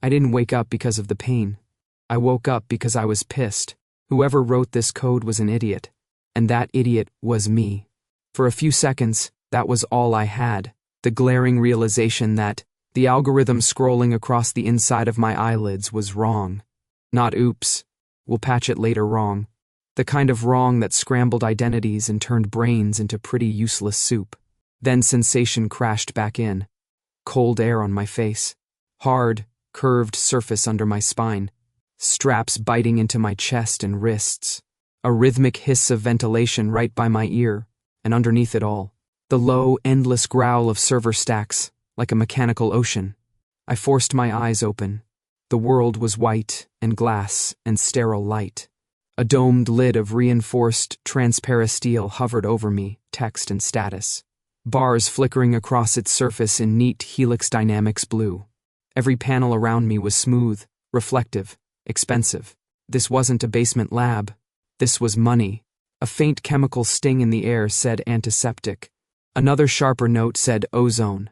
I didn't wake up because of the pain. I woke up because I was pissed. Whoever wrote this code was an idiot. And that idiot was me. For a few seconds, that was all I had. The glaring realization that the algorithm scrolling across the inside of my eyelids was wrong. Not oops, we'll patch it later wrong. The kind of wrong that scrambled identities and turned brains into pretty useless soup. Then sensation crashed back in. Cold air on my face. Hard, curved surface under my spine. Straps biting into my chest and wrists. A rhythmic hiss of ventilation right by my ear, and underneath it all, the low, endless growl of server stacks, like a mechanical ocean. I forced my eyes open. The world was white and glass and sterile light. A domed lid of reinforced, transparent steel hovered over me, text and status. Bars flickering across its surface in neat helix dynamics blue. Every panel around me was smooth, reflective, expensive. This wasn't a basement lab. This was money. A faint chemical sting in the air said antiseptic. Another sharper note said ozone.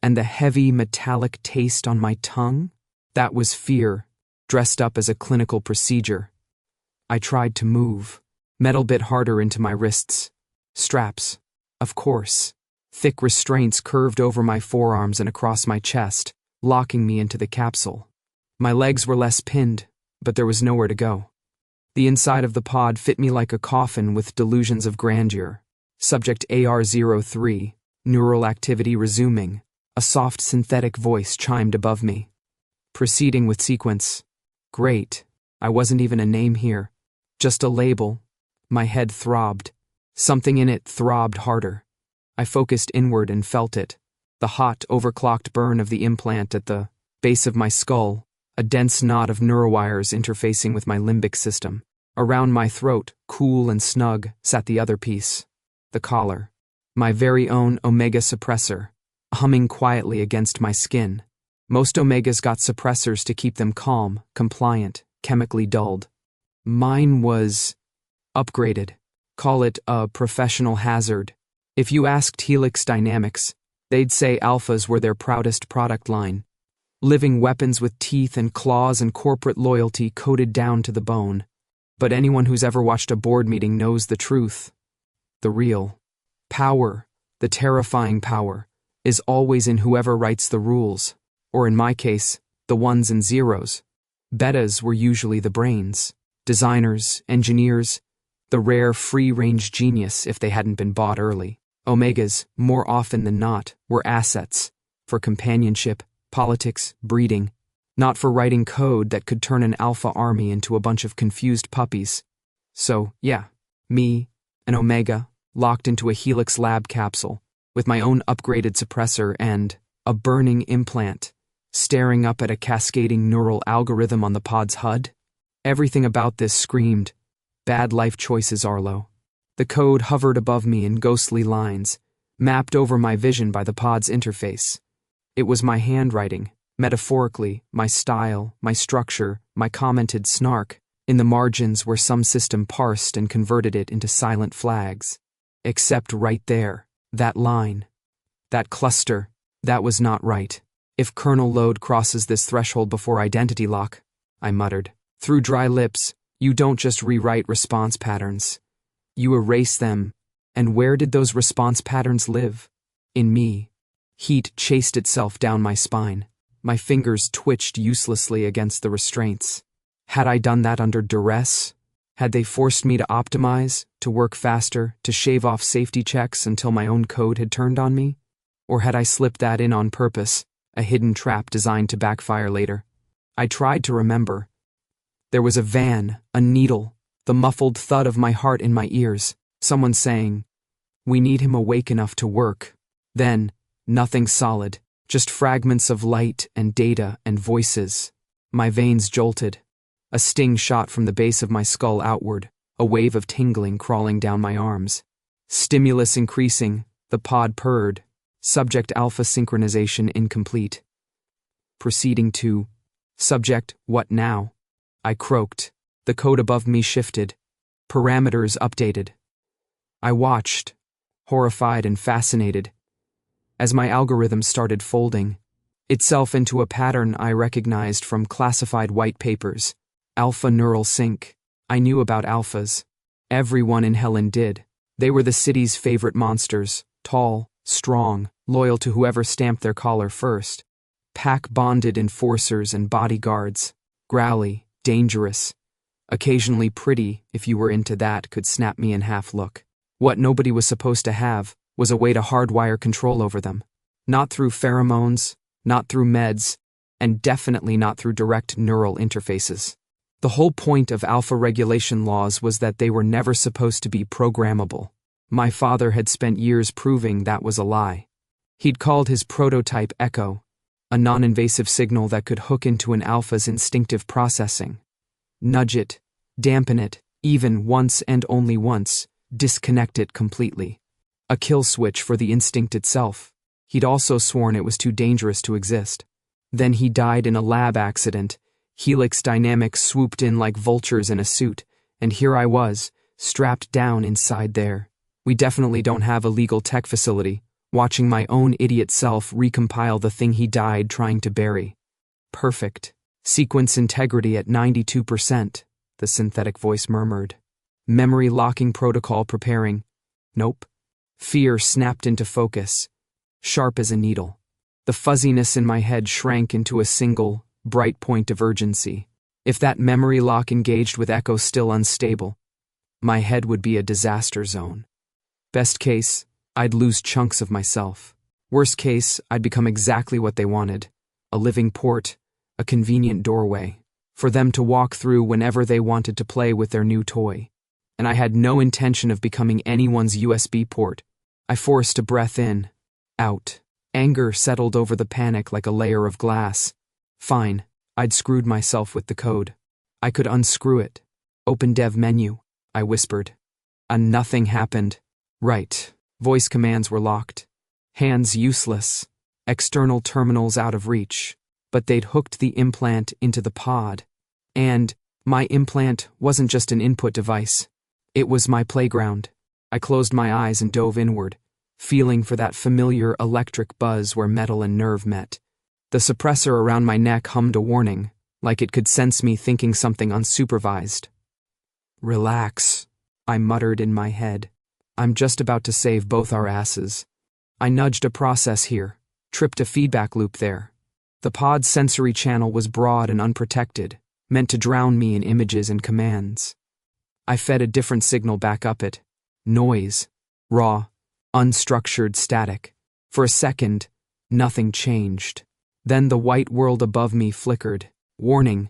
And the heavy, metallic taste on my tongue? That was fear, dressed up as a clinical procedure. I tried to move. Metal bit harder into my wrists. Straps. Of course. Thick restraints curved over my forearms and across my chest, locking me into the capsule. My legs were less pinned, but there was nowhere to go. The inside of the pod fit me like a coffin with delusions of grandeur. Subject AR-03, neural activity resuming. A soft synthetic voice chimed above me. Proceeding with sequence. Great. I wasn't even a name here. Just a label. My head throbbed. Something in it throbbed harder. I focused inward and felt it. The hot, overclocked burn of the implant at the base of my skull. A dense knot of neurowires interfacing with my limbic system. Around my throat, cool and snug, sat the other piece. The collar. My very own Omega suppressor, humming quietly against my skin. Most Omegas got suppressors to keep them calm, compliant, chemically dulled. Mine was upgraded. Call it a professional hazard. If you asked Helix Dynamics, they'd say alphas were their proudest product line. Living weapons with teeth and claws and corporate loyalty coded down to the bone. But anyone who's ever watched a board meeting knows the truth. The real power, the terrifying power, is always in whoever writes the rules, or in my case, the ones and zeros. Betas were usually the brains, designers, engineers, the rare free-range genius if they hadn't been bought early. Omegas, more often than not, were assets, for companionship, politics, breeding, not for writing code that could turn an alpha army into a bunch of confused puppies. So, yeah, me, an Omega, locked into a Helix lab capsule, with my own upgraded suppressor and a burning implant, staring up at a cascading neural algorithm on the pod's HUD. Everything about this screamed, bad life choices, Arlo. The code hovered above me in ghostly lines, mapped over my vision by the pod's interface. It was my handwriting, metaphorically, my style, my structure, my commented snark, in the margins where some system parsed and converted it into silent flags. Except right there, that line, that cluster, that was not right. If kernel load crosses this threshold before identity lock, I muttered, through dry lips, you don't just rewrite response patterns. You erase them. And where did those response patterns live? In me. Heat chased itself down my spine. My fingers twitched uselessly against the restraints. Had I done that under duress? Had they forced me to optimize, to work faster, to shave off safety checks until my own code had turned on me? Or had I slipped that in on purpose, a hidden trap designed to backfire later? I tried to remember. There was a van, a needle, the muffled thud of my heart in my ears, someone saying, "We need him awake enough to work." Then, nothing solid, just fragments of light and data and voices. My veins jolted. A sting shot from the base of my skull outward, a wave of tingling crawling down my arms. Stimulus increasing, the pod purred. Subject alpha synchronization incomplete. Proceeding to subject, what now? I croaked. The code above me shifted. Parameters updated. I watched, horrified and fascinated, as my algorithm started folding. itself into a pattern I recognized from classified white papers. Alpha neural sync. I knew about alphas. Everyone in Helen did. They were the city's favorite monsters, tall, strong, loyal to whoever stamped their collar first. Pack-bonded enforcers and bodyguards. Growly, dangerous. Occasionally pretty, if you were into that, could snap me in half look. What nobody was supposed to have was a way to hardwire control over them. Not through pheromones, not through meds, and definitely not through direct neural interfaces. The whole point of alpha regulation laws was that they were never supposed to be programmable. My father had spent years proving that was a lie. He'd called his prototype Echo, a non-invasive signal that could hook into an alpha's instinctive processing. Nudge it, dampen it, even once and only once, disconnect it completely. A kill switch for the instinct itself. He'd also sworn it was too dangerous to exist. Then he died in a lab accident. Helix Dynamics swooped in like vultures in a suit, and here I was, strapped down inside there. We definitely don't have a legal tech facility, watching my own idiot self recompile the thing he died trying to bury. Perfect. Sequence integrity at 92%, the synthetic voice murmured. Memory locking protocol preparing. Nope. Fear snapped into focus, sharp as a needle. The fuzziness in my head shrank into a single, bright point of urgency. If that memory lock engaged with Echo still unstable, my head would be a disaster zone. Best case, I'd lose chunks of myself. Worst case, I'd become exactly what they wanted. A living port, a convenient doorway, for them to walk through whenever they wanted to play with their new toy. And I had no intention of becoming anyone's USB port. I forced a breath in, out. Anger settled over the panic like a layer of glass. Fine, I'd screwed myself with the code. I could unscrew it. Open dev menu, I whispered. And nothing happened. Right. Voice commands were locked. Hands useless. External terminals out of reach. But they'd hooked the implant into the pod. And my implant wasn't just an input device. It was my playground. I closed my eyes and dove inward, feeling for that familiar electric buzz where metal and nerve met. The suppressor around my neck hummed a warning, like it could sense me thinking something unsupervised. Relax, I muttered in my head. I'm just about to save both our asses. I nudged a process here, tripped a feedback loop there. The pod's sensory channel was broad and unprotected, meant to drown me in images and commands. I fed a different signal back up it. Noise. Raw. Unstructured static. For a second, nothing changed. Then the white world above me flickered. Warning,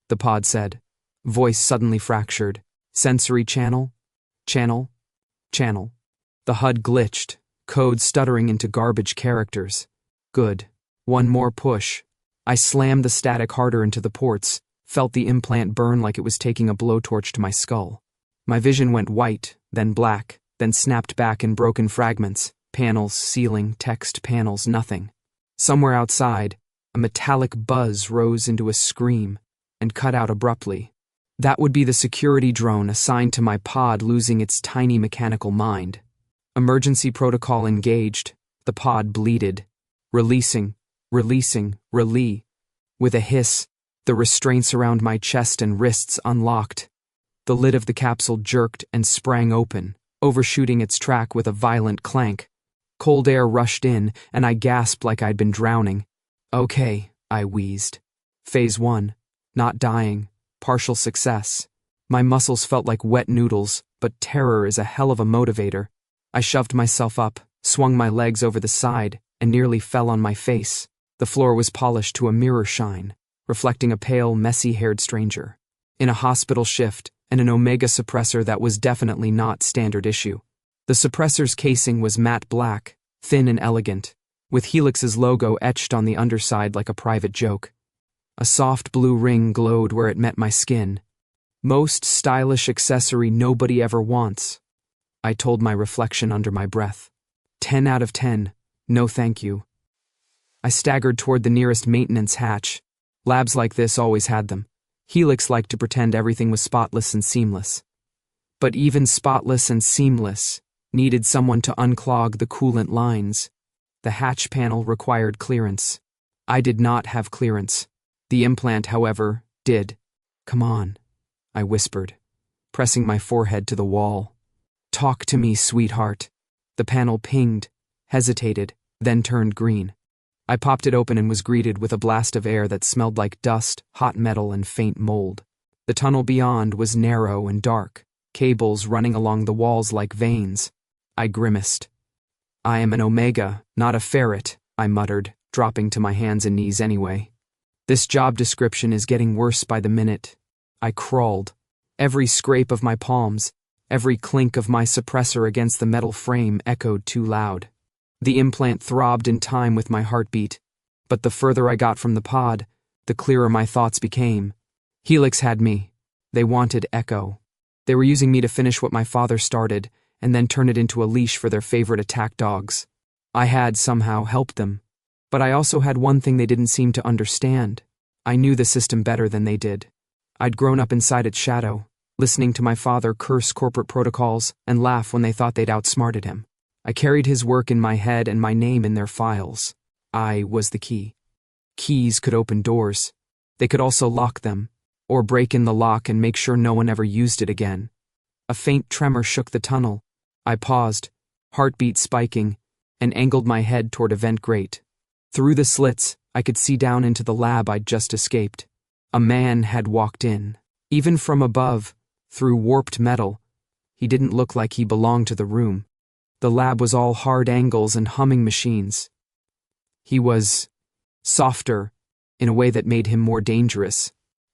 the pod said. Voice suddenly fractured. Sensory channel? Channel? Channel. The HUD glitched, code stuttering into garbage characters. Good. One more push. I slammed the static harder into the ports, felt the implant burn like it was taking a blowtorch to my skull. My vision went white, then black, then snapped back in broken fragments. Panels, ceiling, text, panels, nothing. Somewhere outside, a metallic buzz rose into a scream and cut out abruptly. That would be the security drone assigned to my pod losing its tiny mechanical mind. Emergency protocol engaged. The pod bleated. Releasing. Release. With a hiss, the restraints around my chest and wrists unlocked. The lid of the capsule jerked and sprang open, overshooting its track with a violent clank. Cold air rushed in, and I gasped like I'd been drowning. Okay, I wheezed. Phase 1. Not dying. Partial success. My muscles felt like wet noodles, but terror is a hell of a motivator. I shoved myself up, swung my legs over the side, and nearly fell on my face. The floor was polished to a mirror shine, reflecting a pale, messy-haired stranger. In a hospital shift, and an Omega suppressor that was definitely not standard issue. The suppressor's casing was matte black, thin and elegant, with Helix's logo etched on the underside like a private joke. A soft blue ring glowed where it met my skin. Most stylish accessory nobody ever wants, I told my reflection under my breath. 10 out of 10, no thank you. I staggered toward the nearest maintenance hatch. Labs like this always had them. Helix liked to pretend everything was spotless and seamless. But even spotless and seamless needed someone to unclog the coolant lines. The hatch panel required clearance. I did not have clearance. The implant, however, did. "Come on," I whispered, pressing my forehead to the wall. "Talk to me, sweetheart." The panel pinged, hesitated, then turned green. I popped it open and was greeted with a blast of air that smelled like dust, hot metal, and faint mold. The tunnel beyond was narrow and dark, cables running along the walls like veins. I grimaced. "I am an omega, not a ferret," I muttered, dropping to my hands and knees anyway. "This job description is getting worse by the minute." I crawled. Every scrape of my palms, every clink of my suppressor against the metal frame echoed too loud. The implant throbbed in time with my heartbeat, but the further I got from the pod, the clearer my thoughts became. Helix had me. They wanted Echo. They were using me to finish what my father started, and then turn it into a leash for their favorite attack dogs. I had somehow helped them. But I also had one thing they didn't seem to understand. I knew the system better than they did. I'd grown up inside its shadow, listening to my father curse corporate protocols and laugh when they thought they'd outsmarted him. I carried his work in my head and my name in their files. I was the key. Keys could open doors. They could also lock them, or break in the lock and make sure no one ever used it again. A faint tremor shook the tunnel. I paused, heartbeat spiking, and angled my head toward a vent grate. Through the slits, I could see down into the lab I'd just escaped. A man had walked in. Even from above, through warped metal, he didn't look like he belonged to the room. The lab was all hard angles and humming machines. He was softer, in a way that made him more dangerous.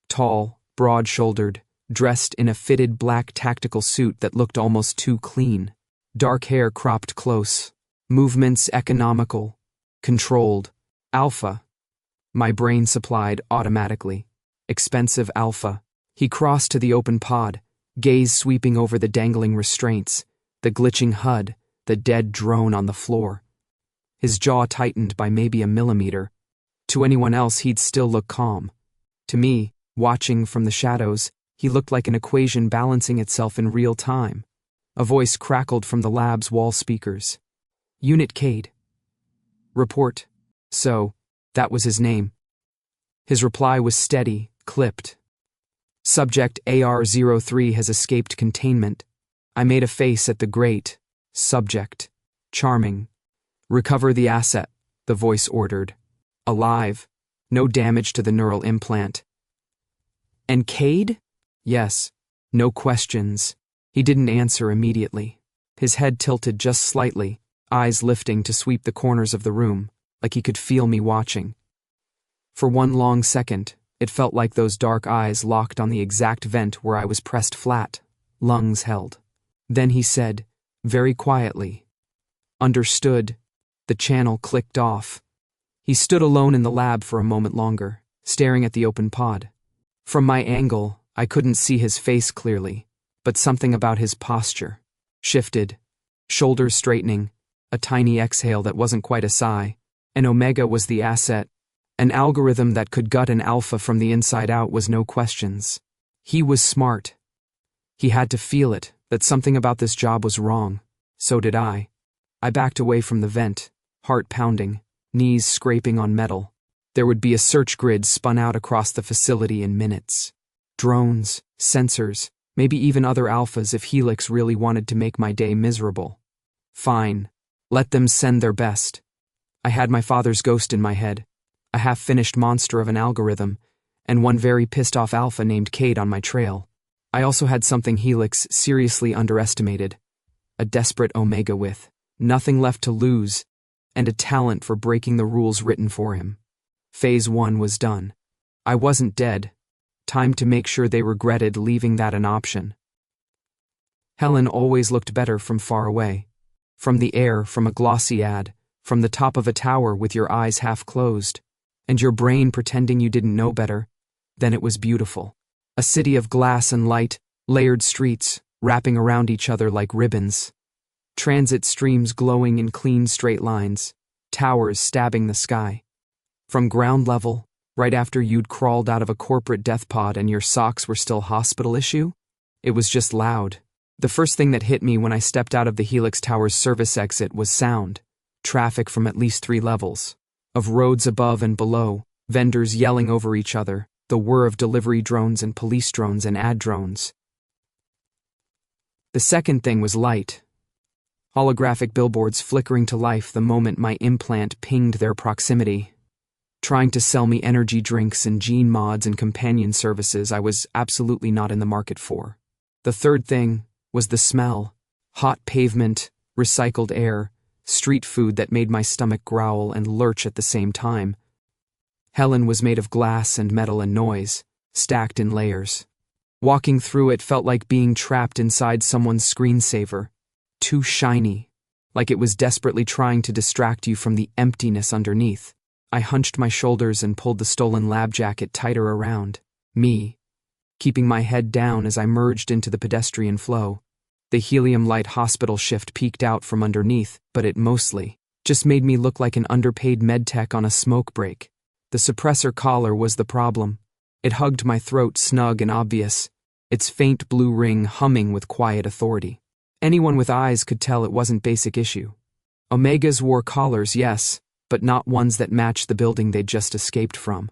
Tall, broad-shouldered, dressed in a fitted black tactical suit that looked almost too clean. Dark hair cropped close. Movements economical. Controlled. Alpha. My brain supplied automatically. Expensive alpha. He crossed to the open pod, gaze sweeping over the dangling restraints, the glitching HUD, the dead drone on the floor. His jaw tightened by maybe a millimeter. To anyone else, he'd still look calm. To me, watching from the shadows, he looked like an equation balancing itself in real time. A voice crackled from the lab's wall speakers. "Unit Cade." "Report." So, that was his name. His reply was steady, clipped. "Subject AR-03 has escaped containment." I made a face at the grate. "Subject. Charming." "Recover the asset," the voice ordered. "Alive. No damage to the neural implant." "And Cade?" "Yes. No questions." He didn't answer immediately. His head tilted just slightly, eyes lifting to sweep the corners of the room, like he could feel me watching. For one long second, it felt like those dark eyes locked on the exact vent where I was pressed flat, lungs held. Then he said, very quietly, "Understood." The channel clicked off. He stood alone in the lab for a moment longer, staring at the open pod. From my angle, I couldn't see his face clearly, but something about his posture shifted, shoulders straightening, a tiny exhale that wasn't quite a sigh. An omega was the asset. An algorithm that could gut an alpha from the inside out was no questions. He was smart. He had to feel it, that something about this job was wrong. So did I. I backed away from the vent, heart pounding, knees scraping on metal. There would be a search grid spun out across the facility in minutes. Drones, sensors, maybe even other alphas if Helix really wanted to make my day miserable. Fine. Let them send their best. I had my father's ghost in my head, a half-finished monster of an algorithm, and one very pissed-off alpha named Cade on my trail. I also had something Helix seriously underestimated, a desperate omega with nothing left to lose, and a talent for breaking the rules written for him. Phase 1 was done. I wasn't dead. Time to make sure they regretted leaving that an option. Helen always looked better from far away. From the air, from a glossy ad, from the top of a tower with your eyes half closed, and your brain pretending you didn't know better. Then it was beautiful. A city of glass and light, layered streets, wrapping around each other like ribbons. Transit streams glowing in clean straight lines, towers stabbing the sky. From ground level, right after you'd crawled out of a corporate death pod and your socks were still hospital issue, it was just loud. The first thing that hit me when I stepped out of the Helix Tower's service exit was sound, traffic from at least 3 levels. of roads above and below, vendors yelling over each other, the whir of delivery drones and police drones and ad drones. The second thing was light. Holographic billboards flickering to life the moment my implant pinged their proximity, trying to sell me energy drinks and gene mods and companion services I was absolutely not in the market for. The third thing was the smell. Hot pavement, recycled air, street food that made my stomach growl and lurch at the same time. Helen was made of glass and metal and noise, stacked in layers. Walking through it felt like being trapped inside someone's screensaver. Too shiny, like it was desperately trying to distract you from the emptiness underneath. I hunched my shoulders and pulled the stolen lab jacket tighter around me, keeping my head down as I merged into the pedestrian flow. The helium light hospital shift peeked out from underneath, but it mostly just made me look like an underpaid medtech on a smoke break. The suppressor collar was the problem. It hugged my throat snug and obvious, its faint blue ring humming with quiet authority. Anyone with eyes could tell it wasn't basic issue. Omegas wore collars, yes, but not ones that matched the building they'd just escaped from.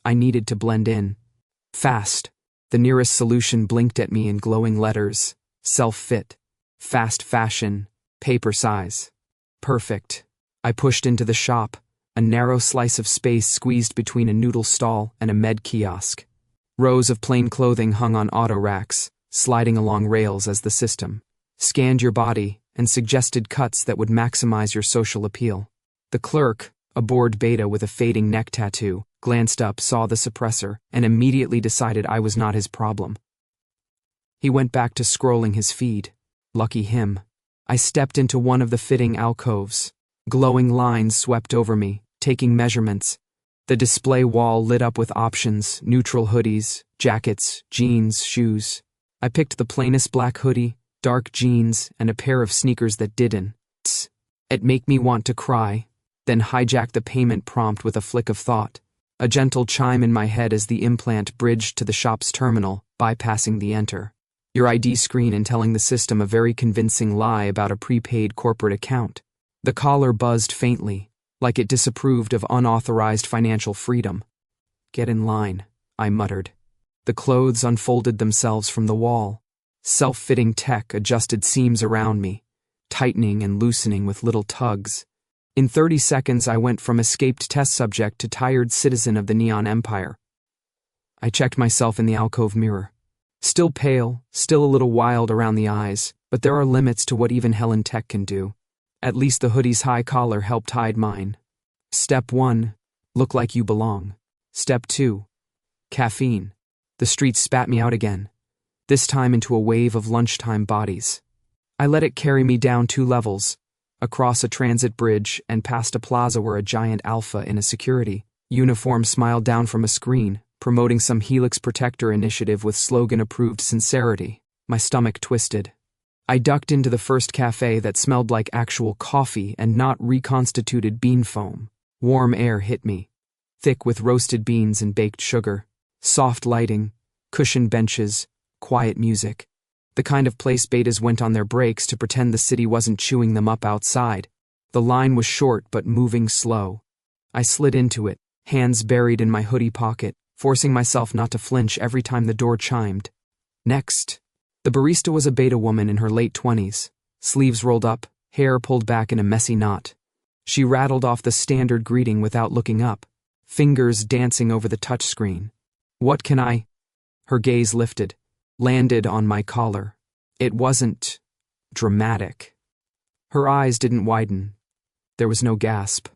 I needed to blend in. Fast. The nearest solution blinked at me in glowing letters. Self-fit. Fast fashion. Paper size. Perfect. I pushed into the shop, a narrow slice of space squeezed between a noodle stall and a med kiosk. Rows of plain clothing hung on auto racks, sliding along rails as the system scanned your body and suggested cuts that would maximize your social appeal. The clerk, a bored beta with a fading neck tattoo, glanced up, saw the suppressor, and immediately decided I was not his problem. He went back to scrolling his feed. Lucky him. I stepped into one of the fitting alcoves. Glowing lines swept over me, taking measurements. The display wall lit up with options, neutral hoodies, jackets, jeans, shoes. I picked the plainest black hoodie, dark jeans, and a pair of sneakers that didn't. It make me want to cry, then hijack the payment prompt with a flick of thought. A gentle chime in my head as the implant bridged to the shop's terminal, bypassing the enter your ID screen and telling the system a very convincing lie about a prepaid corporate account. The collar buzzed faintly, like it disapproved of unauthorized financial freedom. Get in line, I muttered. The clothes unfolded themselves from the wall. Self-fitting tech adjusted seams around me, tightening and loosening with little tugs. In 30 seconds, I went from escaped test subject to tired citizen of the Neon Empire. I checked myself in the alcove mirror. Still pale, still a little wild around the eyes, but there are limits to what even Helen Tech can do. At least the hoodie's high collar helped hide mine. Step 1, look like you belong. Step 2, caffeine. The streets spat me out again, this time into a wave of lunchtime bodies. I let it carry me down 2 levels, across a transit bridge and past a plaza where a giant alpha in a security uniform smiled down from a screen, promoting some Helix Protector initiative with slogan-approved sincerity. My stomach twisted. I ducked into the first cafe that smelled like actual coffee and not reconstituted bean foam. Warm air hit me, thick with roasted beans and baked sugar. Soft lighting, cushioned benches, quiet music. The kind of place betas went on their breaks to pretend the city wasn't chewing them up outside. The line was short but moving slow. I slid into it, hands buried in my hoodie pocket, forcing myself not to flinch every time the door chimed. Next, the barista was a beta woman in her late 20s, sleeves rolled up, hair pulled back in a messy knot. She rattled off the standard greeting without looking up, fingers dancing over the touchscreen. What can I? Her gaze lifted, landed on my collar. It wasn't dramatic. Her eyes didn't widen. There was no gasp.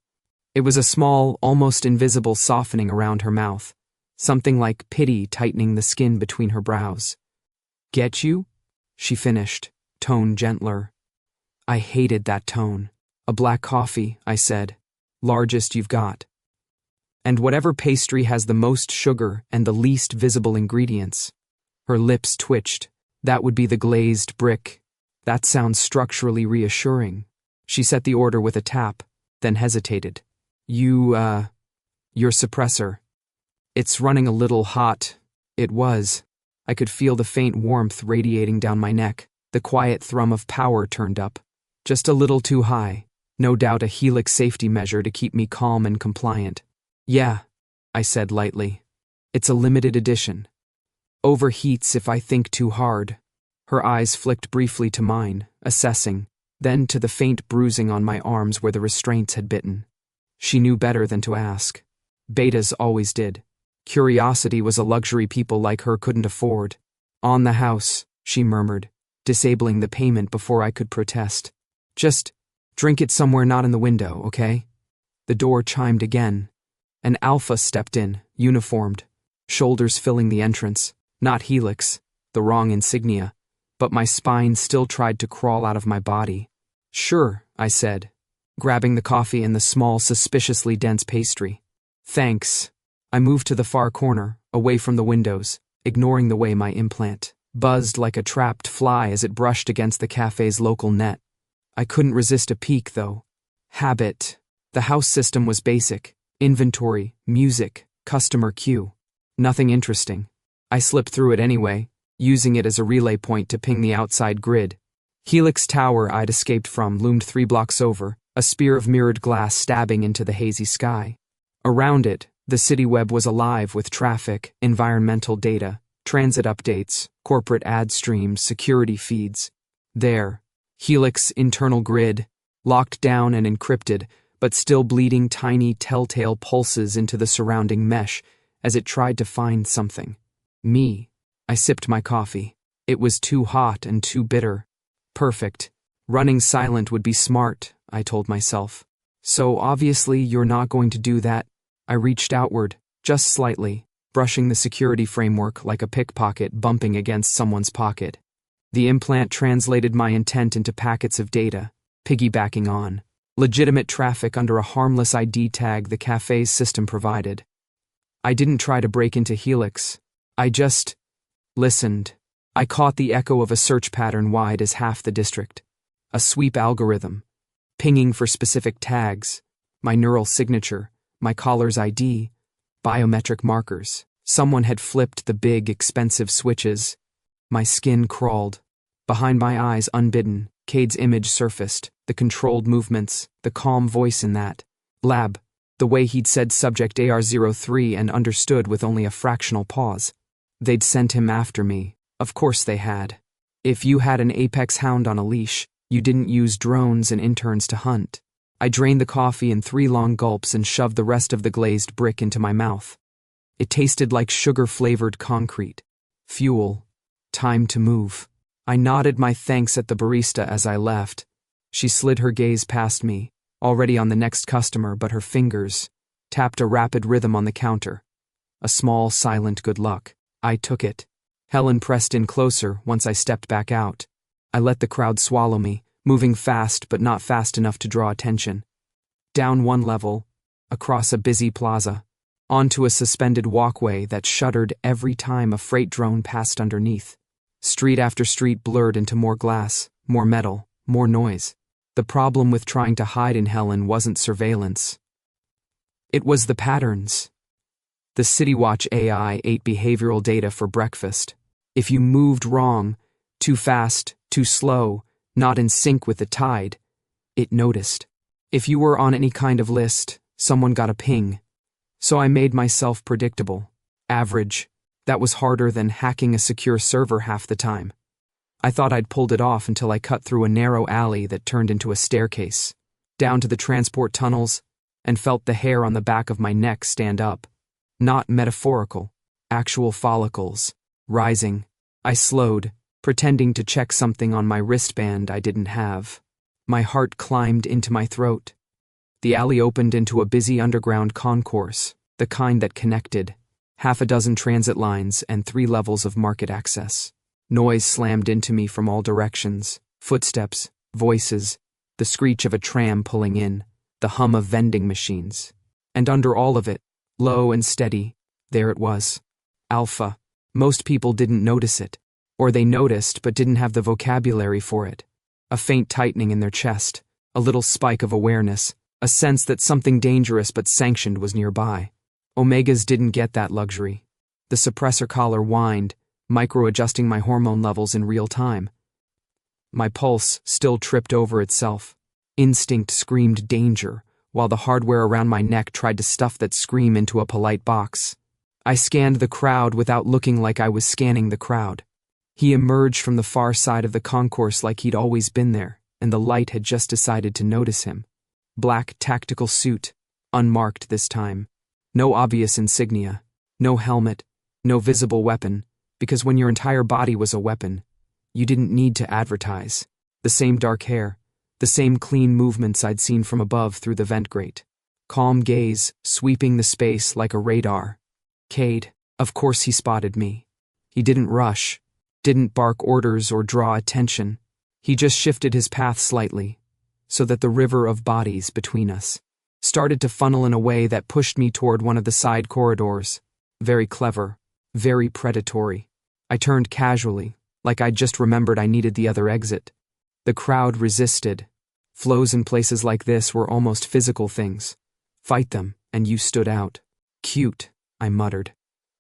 It was a small, almost invisible softening around her mouth, something like pity tightening the skin between her brows. Get you? She finished, tone gentler. I hated that tone. A black coffee, I said. Largest you've got. And whatever pastry has the most sugar and the least visible ingredients. Her lips twitched. That would be the glazed brick. That sounds structurally reassuring. She set the order with a tap, then hesitated. Your suppressor. It's running a little hot. It was. I could feel the faint warmth radiating down my neck. The quiet thrum of power turned up. Just a little too high. No doubt a Helix safety measure to keep me calm and compliant. Yeah, I said lightly. It's a limited edition. Overheats if I think too hard. Her eyes flicked briefly to mine, assessing, then to the faint bruising on my arms where the restraints had bitten. She knew better than to ask. Betas always did. Curiosity was a luxury people like her couldn't afford. On the house, she murmured, disabling the payment before I could protest. Just drink it somewhere not in the window, okay? The door chimed again. An alpha stepped in, uniformed, shoulders filling the entrance. Not Helix, the wrong insignia, but my spine still tried to crawl out of my body. Sure, I said, grabbing the coffee and the small, suspiciously dense pastry. Thanks. I moved to the far corner, away from the windows, ignoring the way my implant buzzed like a trapped fly as it brushed against the cafe's local net. I couldn't resist a peek, though. Habit. The house system was basic. Inventory, music, customer queue. Nothing interesting. I slipped through it anyway, using it as a relay point to ping the outside grid. Helix Tower I'd escaped from loomed 3 blocks over, a spear of mirrored glass stabbing into the hazy sky. Around it, the city web was alive with traffic, environmental data, transit updates, corporate ad streams, security feeds. There, Helix internal grid, locked down and encrypted, but still bleeding tiny telltale pulses into the surrounding mesh as it tried to find something. Me. I sipped my coffee. It was too hot and too bitter. Perfect. Running silent would be smart, I told myself. So obviously you're not going to do that. I reached outward, just slightly, brushing the security framework like a pickpocket bumping against someone's pocket. The implant translated my intent into packets of data, piggybacking on legitimate traffic under a harmless ID tag the cafe's system provided. I didn't try to break into Helix. I just listened. I caught the echo of a search pattern wide as half the district. A sweep algorithm, pinging for specific tags, my neural signature, my caller's ID, biometric markers. Someone had flipped the big, expensive switches. My skin crawled. Behind my eyes, unbidden, Cade's image surfaced, the controlled movements, the calm voice in that lab, the way he'd said subject AR-03 and understood with only a fractional pause. They'd sent him after me. Of course they had. If you had an apex hound on a leash, you didn't use drones and interns to hunt. I drained the coffee in 3 long gulps and shoved the rest of the glazed brick into my mouth. It tasted like sugar-flavored concrete. Fuel. Time to move. I nodded my thanks at the barista as I left. She slid her gaze past me, already on the next customer, but her fingers tapped a rapid rhythm on the counter. A small, silent good luck. I took it. Helen pressed in closer once I stepped back out. I let the crowd swallow me, moving fast but not fast enough to draw attention. Down 1 level, across a busy plaza, onto a suspended walkway that shuddered every time a freight drone passed underneath. Street after street blurred into more glass, more metal, more noise. The problem with trying to hide in Helen wasn't surveillance. It was the patterns. The CityWatch AI ate behavioral data for breakfast. If you moved wrong, too fast, too slow, not in sync with the tide, it noticed. If you were on any kind of list, someone got a ping. So I made myself predictable. Average. That was harder than hacking a secure server half the time. I thought I'd pulled it off until I cut through a narrow alley that turned into a staircase, down to the transport tunnels, and felt the hair on the back of my neck stand up. Not metaphorical, actual follicles, rising. I slowed, pretending to check something on my wristband I didn't have. My heart climbed into my throat. The alley opened into a busy underground concourse, the kind that connected. 6 transit lines and 3 levels of market access. Noise slammed into me from all directions. Footsteps, voices, the screech of a tram pulling in, the hum of vending machines. And under all of it, low and steady, there it was. Alpha. Most people didn't notice it. Or they noticed but didn't have the vocabulary for it. A faint tightening in their chest, a little spike of awareness, a sense that something dangerous but sanctioned was nearby. Omegas didn't get that luxury. The suppressor collar whined, micro-adjusting my hormone levels in real time. My pulse still tripped over itself. Instinct screamed danger, while the hardware around my neck tried to stuff that scream into a polite box. I scanned the crowd without looking like I was scanning the crowd. He emerged from the far side of the concourse like he'd always been there, and the light had just decided to notice him. Black tactical suit, unmarked this time. No obvious insignia, no helmet, no visible weapon, because when your entire body was a weapon, you didn't need to advertise. The same dark hair, the same clean movements I'd seen from above through the vent grate. Calm gaze, sweeping the space like a radar. Cade, of course he spotted me. He didn't rush, didn't bark orders or draw attention. He just shifted his path slightly, so that the river of bodies between us started to funnel in a way that pushed me toward one of the side corridors. Very clever, very predatory. I turned casually, like I'd just remembered I needed the other exit. The crowd resisted. Flows in places like this were almost physical things. Fight them, and you stood out. Cute, I muttered,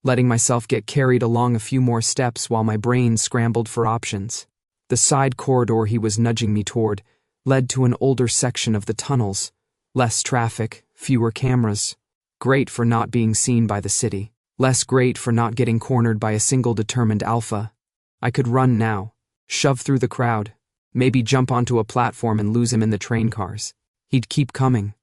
letting myself get carried along a few more steps while my brain scrambled for options. The side corridor he was nudging me toward led to an older section of the tunnels. Less traffic, fewer cameras. Great for not being seen by the city. Less great for not getting cornered by a single determined alpha. I could run now, shove through the crowd, maybe jump onto a platform and lose him in the train cars. He'd keep coming.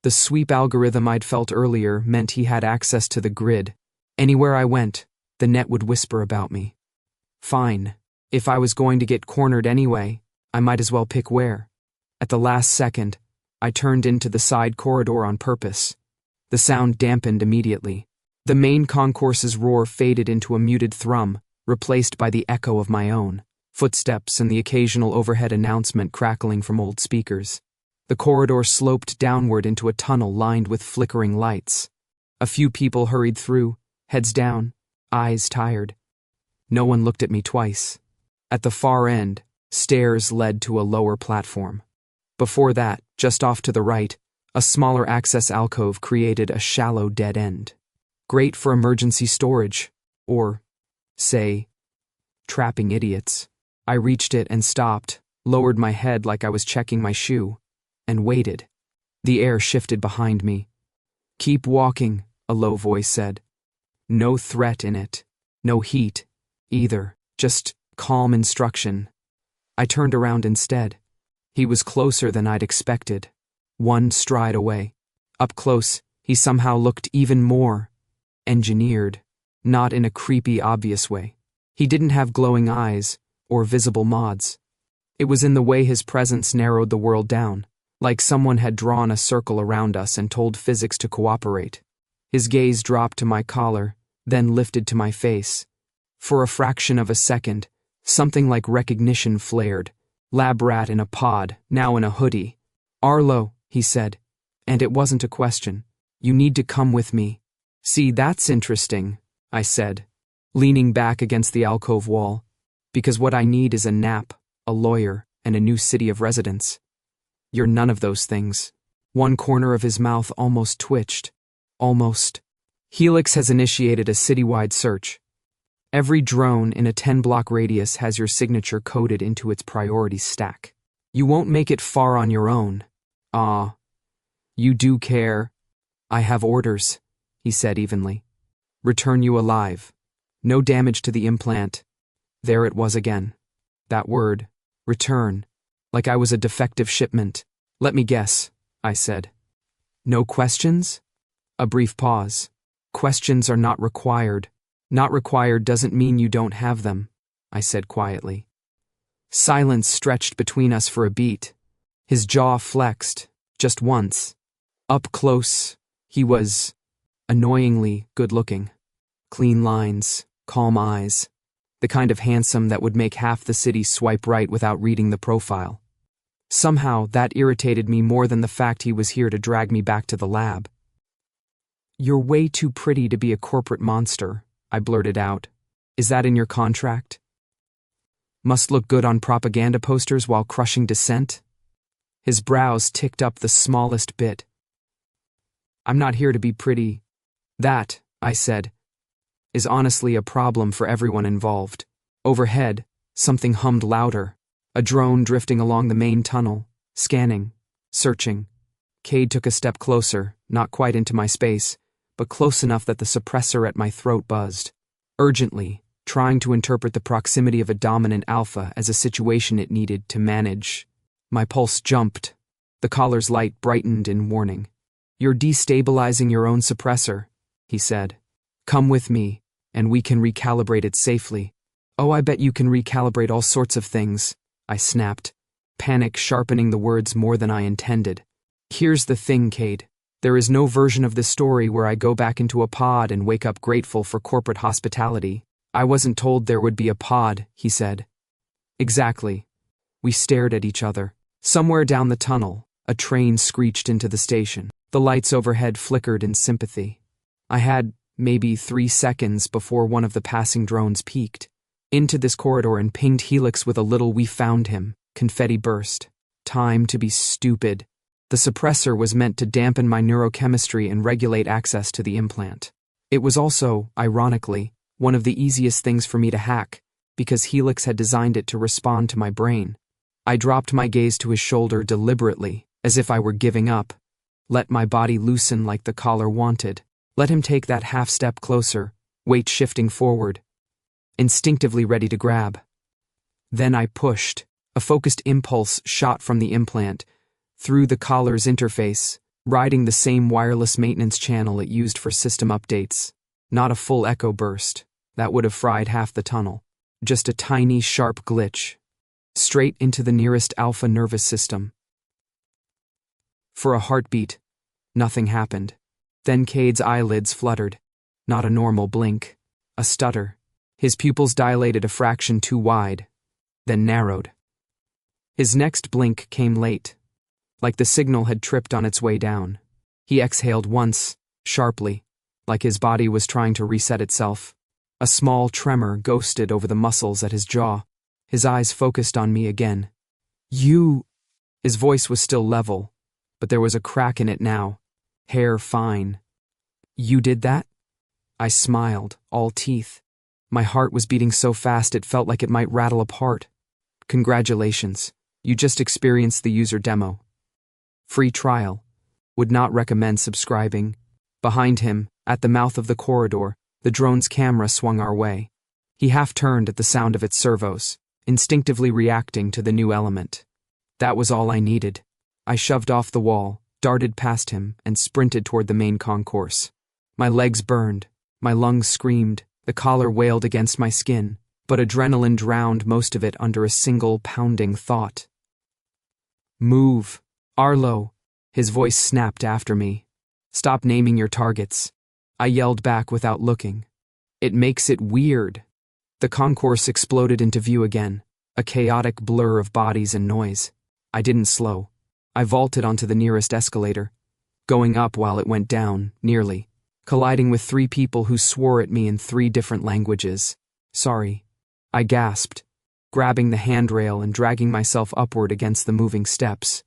The sweep algorithm I'd felt earlier meant he had access to the grid. Anywhere I went, the net would whisper about me. Fine. If I was going to get cornered anyway, I might as well pick where. At the last second, I turned into the side corridor on purpose. The sound dampened immediately. The main concourse's roar faded into a muted thrum, replaced by the echo of my own, footsteps and the occasional overhead announcement crackling from old speakers. The corridor sloped downward into a tunnel lined with flickering lights. A few people hurried through, heads down, eyes tired. No one looked at me twice. At the far end, stairs led to a lower platform. Before that, just off to the right, a smaller access alcove created a shallow dead end. Great for emergency storage, or, say, trapping idiots. I reached it and stopped, lowered my head like I was checking my shoe, and waited. The air shifted behind me. Keep walking, a low voice said. No threat in it. No heat, either. Just calm instruction. I turned around instead. He was closer than I'd expected. One stride away. Up close, he somehow looked even more engineered, not in a creepy, obvious way. He didn't have glowing eyes or visible mods. It was in the way his presence narrowed the world down, like someone had drawn a circle around us and told physics to cooperate. His gaze dropped to my collar, then lifted to my face. For a fraction of a second, something like recognition flared. Lab rat in a pod, now in a hoodie. Arlo, he said. And it wasn't a question. You need to come with me. See, that's interesting, I said, leaning back against the alcove wall. Because what I need is a nap, a lawyer, and a new city of residence. You're none of those things. One corner of his mouth almost twitched. Almost. Helix has initiated a citywide search. Every drone in a 10-block radius has your signature coded into its priority stack. You won't make it far on your own. Ah. You do care. I have orders, he said evenly. Return you alive. No damage to the implant. There it was again. That word. Return. Like I was a defective shipment. Let me guess, I said. No questions? A brief pause. Questions are not required. Not required doesn't mean you don't have them, I said quietly. Silence stretched between us for a beat. His jaw flexed, just once. Up close, he was annoyingly good-looking. Clean lines, calm eyes. The kind of handsome that would make half the city swipe right without reading the profile. Somehow, that irritated me more than the fact he was here to drag me back to the lab. You're way too pretty to be a corporate monster, I blurted out. Is that in your contract? Must look good on propaganda posters while crushing dissent? His brows ticked up the smallest bit. I'm not here to be pretty. That, I said, is honestly a problem for everyone involved. Overhead, something hummed louder. A drone drifting along the main tunnel, scanning. searching. Cade took a step closer, not quite into my space, but close enough that the suppressor at my throat buzzed. Urgently, trying to interpret the proximity of a dominant alpha as a situation it needed to manage. My pulse jumped. The collar's light brightened in warning. "You're destabilizing your own suppressor," he said. "Come with me, and we can recalibrate it safely." "Oh, I bet you can recalibrate all sorts of things," I snapped, panic sharpening the words more than I intended. "Here's the thing, Cade. There is no version of this story where I go back into a pod and wake up grateful for corporate hospitality. I wasn't told there would be a pod," he said. "Exactly." We stared at each other. Somewhere down the tunnel, a train screeched into the station. The lights overhead flickered in sympathy. I had maybe 3 seconds before one of the passing drones peeked into this corridor and pinged Helix with a little "we found him." Confetti burst. Time to be stupid. The suppressor was meant to dampen my neurochemistry and regulate access to the implant. It was also, ironically, one of the easiest things for me to hack, because Helix had designed it to respond to my brain. I dropped my gaze to his shoulder deliberately, as if I were giving up. Let my body loosen like the collar wanted. Let him take that half step closer, weight shifting forward. Instinctively ready to grab. Then I pushed. A focused impulse shot from the implant, through the collar's interface, riding the same wireless maintenance channel it used for system updates. Not a full echo burst. That would have fried half the tunnel. Just a tiny, sharp glitch. Straight into the nearest alpha nervous system. For a heartbeat, nothing happened. Then Cade's eyelids fluttered. Not a normal blink. A stutter. His pupils dilated a fraction too wide, then narrowed. His next blink came late, like the signal had tripped on its way down. He exhaled once, sharply, like his body was trying to reset itself. A small tremor ghosted over the muscles at his jaw. His eyes focused on me again. "You..." His voice was still level, but there was a crack in it now. Hair fine. "You did that?" I smiled, all teeth. My heart was beating so fast it felt like it might rattle apart. "Congratulations. You just experienced the user demo. Free trial. Would not recommend subscribing." Behind him, at the mouth of the corridor, the drone's camera swung our way. He half-turned at the sound of its servos, instinctively reacting to the new element. That was all I needed. I shoved off the wall, darted past him, and sprinted toward the main concourse. My legs burned, my lungs screamed, the collar wailed against my skin, but adrenaline drowned most of it under a single pounding thought. "Move. Arlo." His voice snapped after me. "Stop naming your targets." I yelled back without looking. "It makes it weird." The concourse exploded into view again, a chaotic blur of bodies and noise. I didn't slow. I vaulted onto the nearest escalator, going up while it went down, nearly, colliding with 3 people who swore at me in 3 different languages. "Sorry," I gasped, grabbing the handrail and dragging myself upward against the moving steps.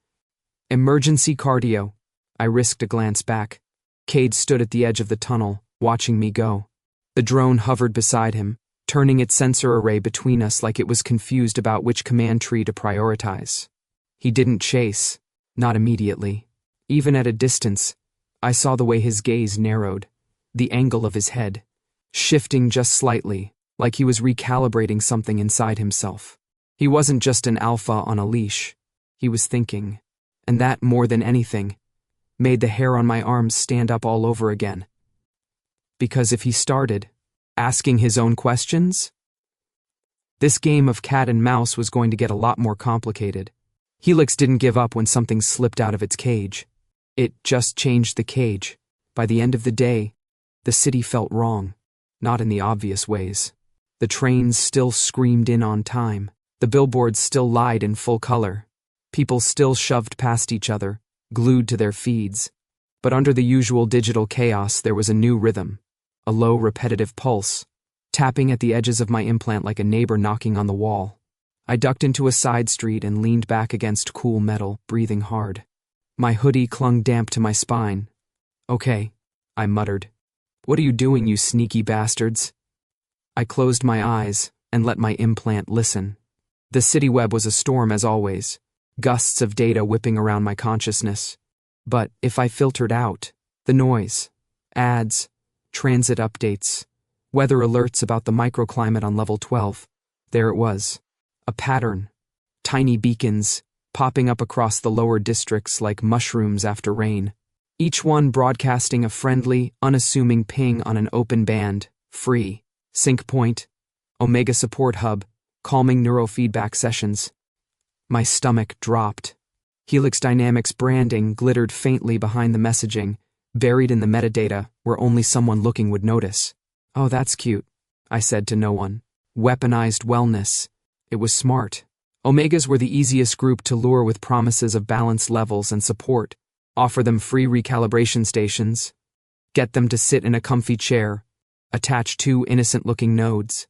"Emergency cardio." I risked a glance back. Cade stood at the edge of the tunnel, watching me go. The drone hovered beside him, turning its sensor array between us like it was confused about which command tree to prioritize. He didn't chase, not immediately. Even at a distance, I saw the way his gaze narrowed, the angle of his head, shifting just slightly, like he was recalibrating something inside himself. He wasn't just an alpha on a leash. He was thinking, and that, more than anything, made the hair on my arms stand up all over again. Because if he started asking his own questions, this game of cat and mouse was going to get a lot more complicated. Helix didn't give up when something slipped out of its cage. It just changed the cage. By the end of the day, the city felt wrong, not in the obvious ways. The trains still screamed in on time. The billboards still lied in full color. People still shoved past each other, glued to their feeds. But under the usual digital chaos, there was a new rhythm, a low, repetitive pulse, tapping at the edges of my implant like a neighbor knocking on the wall. I ducked into a side street and leaned back against cool metal, breathing hard. My hoodie clung damp to my spine. "Okay," I muttered. "What are you doing, you sneaky bastards?" I closed my eyes and let my implant listen. The city web was a storm as always. gusts of data whipping around my consciousness. But if I filtered out the noise, ads, transit updates, weather alerts about the microclimate on level 12, there it was. A pattern. Tiny beacons, popping up across the lower districts like mushrooms after rain. Each one broadcasting a friendly, unassuming ping on an open band, free, sync point, Omega support hub, calming neurofeedback sessions. My stomach dropped. Helix Dynamics branding glittered faintly behind the messaging, buried in the metadata where only someone looking would notice. Oh, that's cute, I said to no one. Weaponized wellness. It was smart. Omegas were the easiest group to lure with promises of balanced levels and support. Offer them free recalibration stations. Get them to sit in a comfy chair. Attach 2 innocent-looking nodes.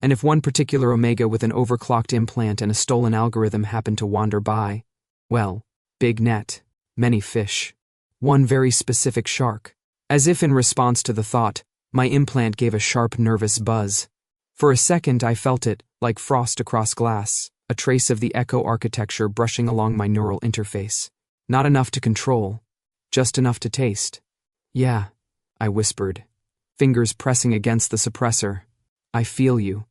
And if one particular Omega with an overclocked implant and a stolen algorithm happened to wander by, well, big net, many fish. One very specific shark. As if in response to the thought, my implant gave a sharp nervous buzz. For a second I felt it, like frost across glass, a trace of the echo architecture brushing along my neural interface. Not enough to control, just enough to taste. Yeah, I whispered, fingers pressing against the suppressor. I feel you.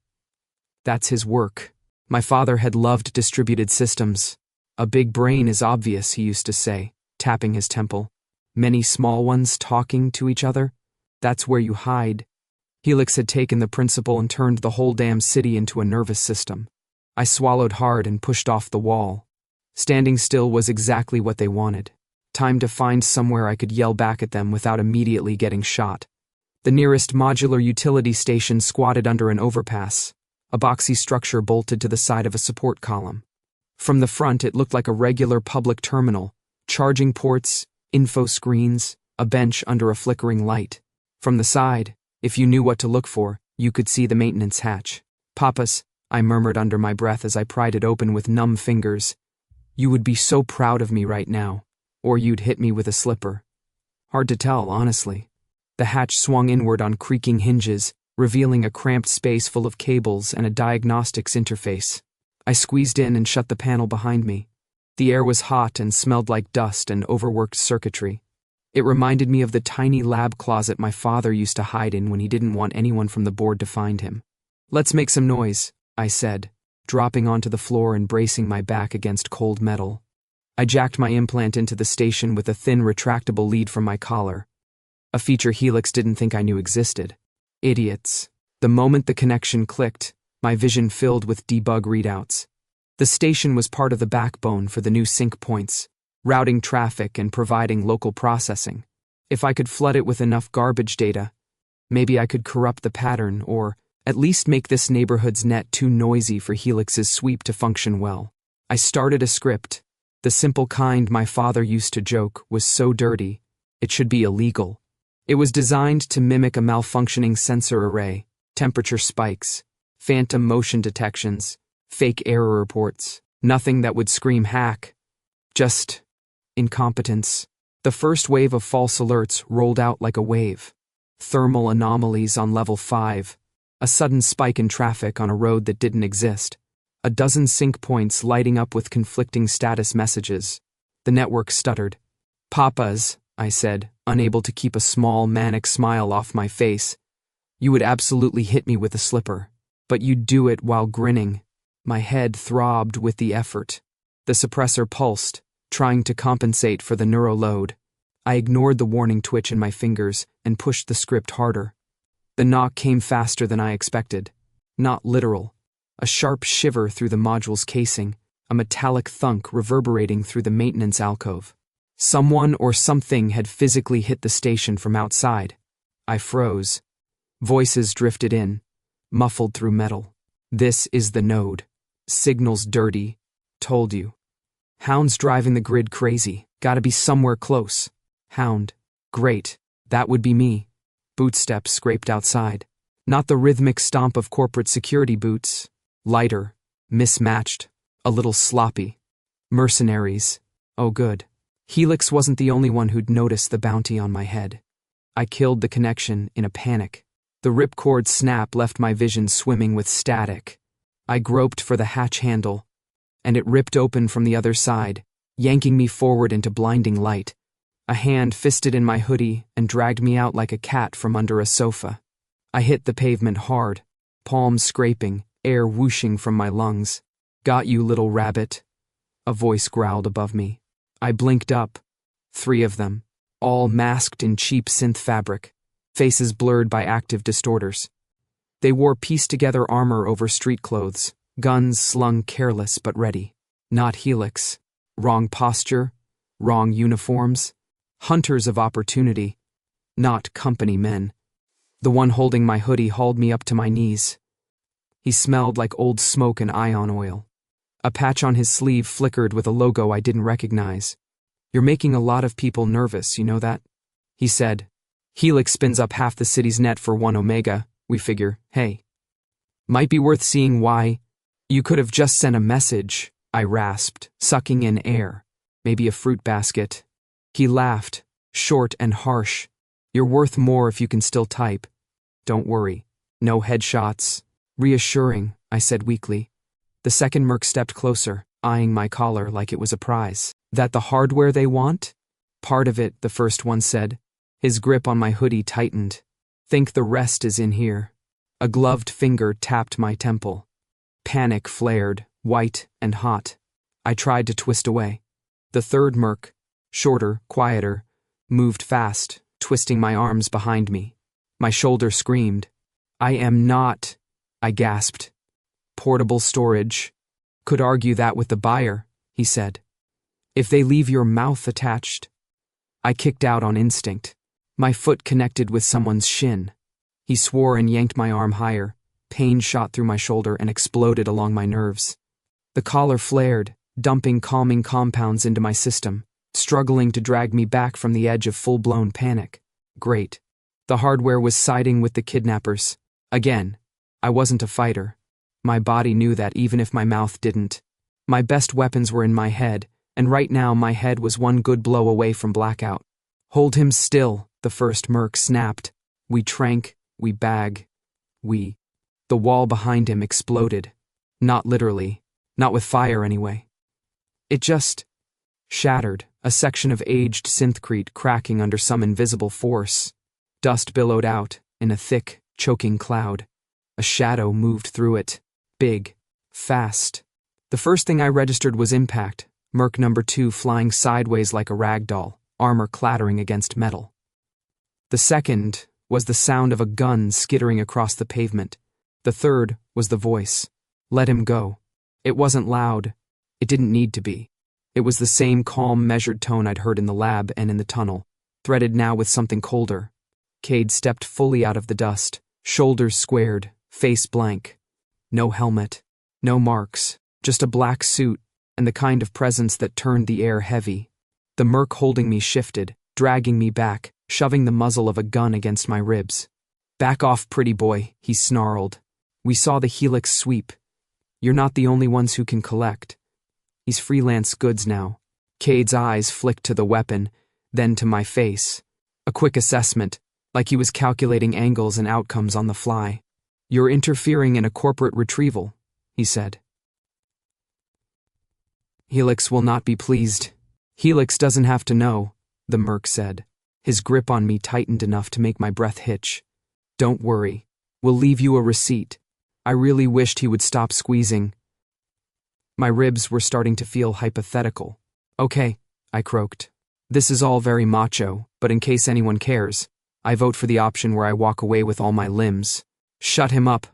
That's his work. My father had loved distributed systems. A big brain is obvious, he used to say, tapping his temple. Many small ones talking to each other. That's where you hide. Helix had taken the principle and turned the whole damn city into a nervous system. I swallowed hard and pushed off the wall. Standing still was exactly what they wanted. Time to find somewhere I could yell back at them without immediately getting shot. The nearest modular utility station squatted under an overpass, a boxy structure bolted to the side of a support column. From the front it looked like a regular public terminal, charging ports, info screens, a bench under a flickering light. From the side, if you knew what to look for, you could see the maintenance hatch. Papas, I murmured under my breath as I pried it open with numb fingers. You would be so proud of me right now, or you'd hit me with a slipper. Hard to tell, honestly. The hatch swung inward on creaking hinges, revealing a cramped space full of cables and a diagnostics interface. I squeezed in and shut the panel behind me. The air was hot and smelled like dust and overworked circuitry. It reminded me of the tiny lab closet my father used to hide in when he didn't want anyone from the board to find him. Let's make some noise, I said, dropping onto the floor and bracing my back against cold metal. I jacked my implant into the station with a thin retractable lead from my collar. A feature Helix didn't think I knew existed. Idiots. The moment the connection clicked, my vision filled with debug readouts. The station was part of the backbone for the new sync points, routing traffic and providing local processing. If I could flood it with enough garbage data, maybe I could corrupt the pattern or at least make this neighborhood's net too noisy for Helix's sweep to function well. I started a script. The simple kind my father used to joke was so dirty, it should be illegal. It was designed to mimic a malfunctioning sensor array, temperature spikes, phantom motion detections, fake error reports, nothing that would scream hack. Just incompetence. The first wave of false alerts rolled out like a wave. Thermal anomalies on level 5. A sudden spike in traffic on a road that didn't exist. A dozen sync points lighting up with conflicting status messages. The network stuttered. Papas, I said, unable to keep a small manic smile off my face. You would absolutely hit me with a slipper. But you'd do it while grinning. My head throbbed with the effort. The suppressor pulsed, trying to compensate for the neuro load. I ignored the warning twitch in my fingers and pushed the script harder. The knock came faster than I expected. Not literal. A sharp shiver through the module's casing, a metallic thunk reverberating through the maintenance alcove. Someone or something had physically hit the station from outside. I froze. Voices drifted in, muffled through metal. This is the node. Signal's dirty. Told you. Hound's driving the grid crazy. Gotta be somewhere close. Hound. Great. That would be me. Bootsteps scraped outside. Not the rhythmic stomp of corporate security boots. Lighter. Mismatched. A little sloppy. Mercenaries. Oh good. Helix wasn't the only one who'd noticed the bounty on my head. I killed the connection in a panic. The ripcord snap left my vision swimming with static. I groped for the hatch handle. and it ripped open from the other side, yanking me forward into blinding light. A hand fisted in my hoodie and dragged me out like a cat from under a sofa. I hit the pavement hard, palms scraping, air whooshing from my lungs. "Got you, little rabbit," a voice growled above me. I blinked up. 3 of them, all masked in cheap synth fabric, faces blurred by active distorters. They wore pieced-together armor over street clothes, guns slung careless but ready. Not Helix. Wrong posture, wrong uniforms. Hunters of opportunity, not company men. The one holding my hoodie hauled me up to my knees. He smelled like old smoke and ion oil. A patch on his sleeve flickered with a logo I didn't recognize. "You're making a lot of people nervous, you know that?" he said. "Helix spins up half the city's net for 1 Omega, we figure, hey. Might be worth seeing why." "You could have just sent a message," I rasped, sucking in air. "Maybe a fruit basket." He laughed, short and harsh. "You're worth more if you can still type. Don't worry. No headshots." "Reassuring," I said weakly. The second merc stepped closer, eyeing my collar like it was a prize. "That the hardware they want?" "Part of it," the first one said. His grip on my hoodie tightened. "Think the rest is in here." A gloved finger tapped my temple. Panic flared, white and hot. I tried to twist away. The third merc, shorter, quieter, moved fast, twisting my arms behind me. My shoulder screamed. "I am not," I gasped. "Portable storage." "Could argue that with the buyer," he said. "If they leave your mouth attached." I kicked out on instinct. My foot connected with someone's shin. He swore and yanked my arm higher. Pain shot through my shoulder and exploded along my nerves. The collar flared, dumping calming compounds into my system, struggling to drag me back from the edge of full-blown panic. Great. The hardware was siding with the kidnappers. Again. I wasn't a fighter. My body knew that even if my mouth didn't. My best weapons were in my head, and right now my head was one good blow away from blackout. "Hold him still," the first merc snapped. We trank, we bag, we. The wall behind him exploded. Not literally. Not with fire, anyway. It just shattered, a section of aged synthcrete cracking under some invisible force. Dust billowed out, in a thick, choking cloud. A shadow moved through it. Big. Fast. The first thing I registered was impact, Merc number 2 flying sideways like a rag doll, armor clattering against metal. The second was the sound of a gun skittering across the pavement. The third was the voice. "Let him go." It wasn't loud. It didn't need to be. It was the same calm, measured tone I'd heard in the lab and in the tunnel, threaded now with something colder. Cade stepped fully out of the dust, shoulders squared, face blank. No helmet, no marks, just a black suit, and the kind of presence that turned the air heavy. The merc holding me shifted, dragging me back, shoving the muzzle of a gun against my ribs. "Back off, pretty boy," he snarled. "We saw the Helix sweep. You're not the only ones who can collect. He's freelance goods now." Cade's eyes flicked to the weapon, then to my face. A quick assessment, like he was calculating angles and outcomes on the fly. "You're interfering in a corporate retrieval," he said. "Helix will not be pleased." "Helix doesn't have to know," the merc said. His grip on me tightened enough to make my breath hitch. "Don't worry. We'll leave you a receipt." I really wished he would stop squeezing. My ribs were starting to feel hypothetical. "Okay," I croaked. "This is all very macho, but in case anyone cares, I vote for the option where I walk away with all my limbs." "Shut him up,"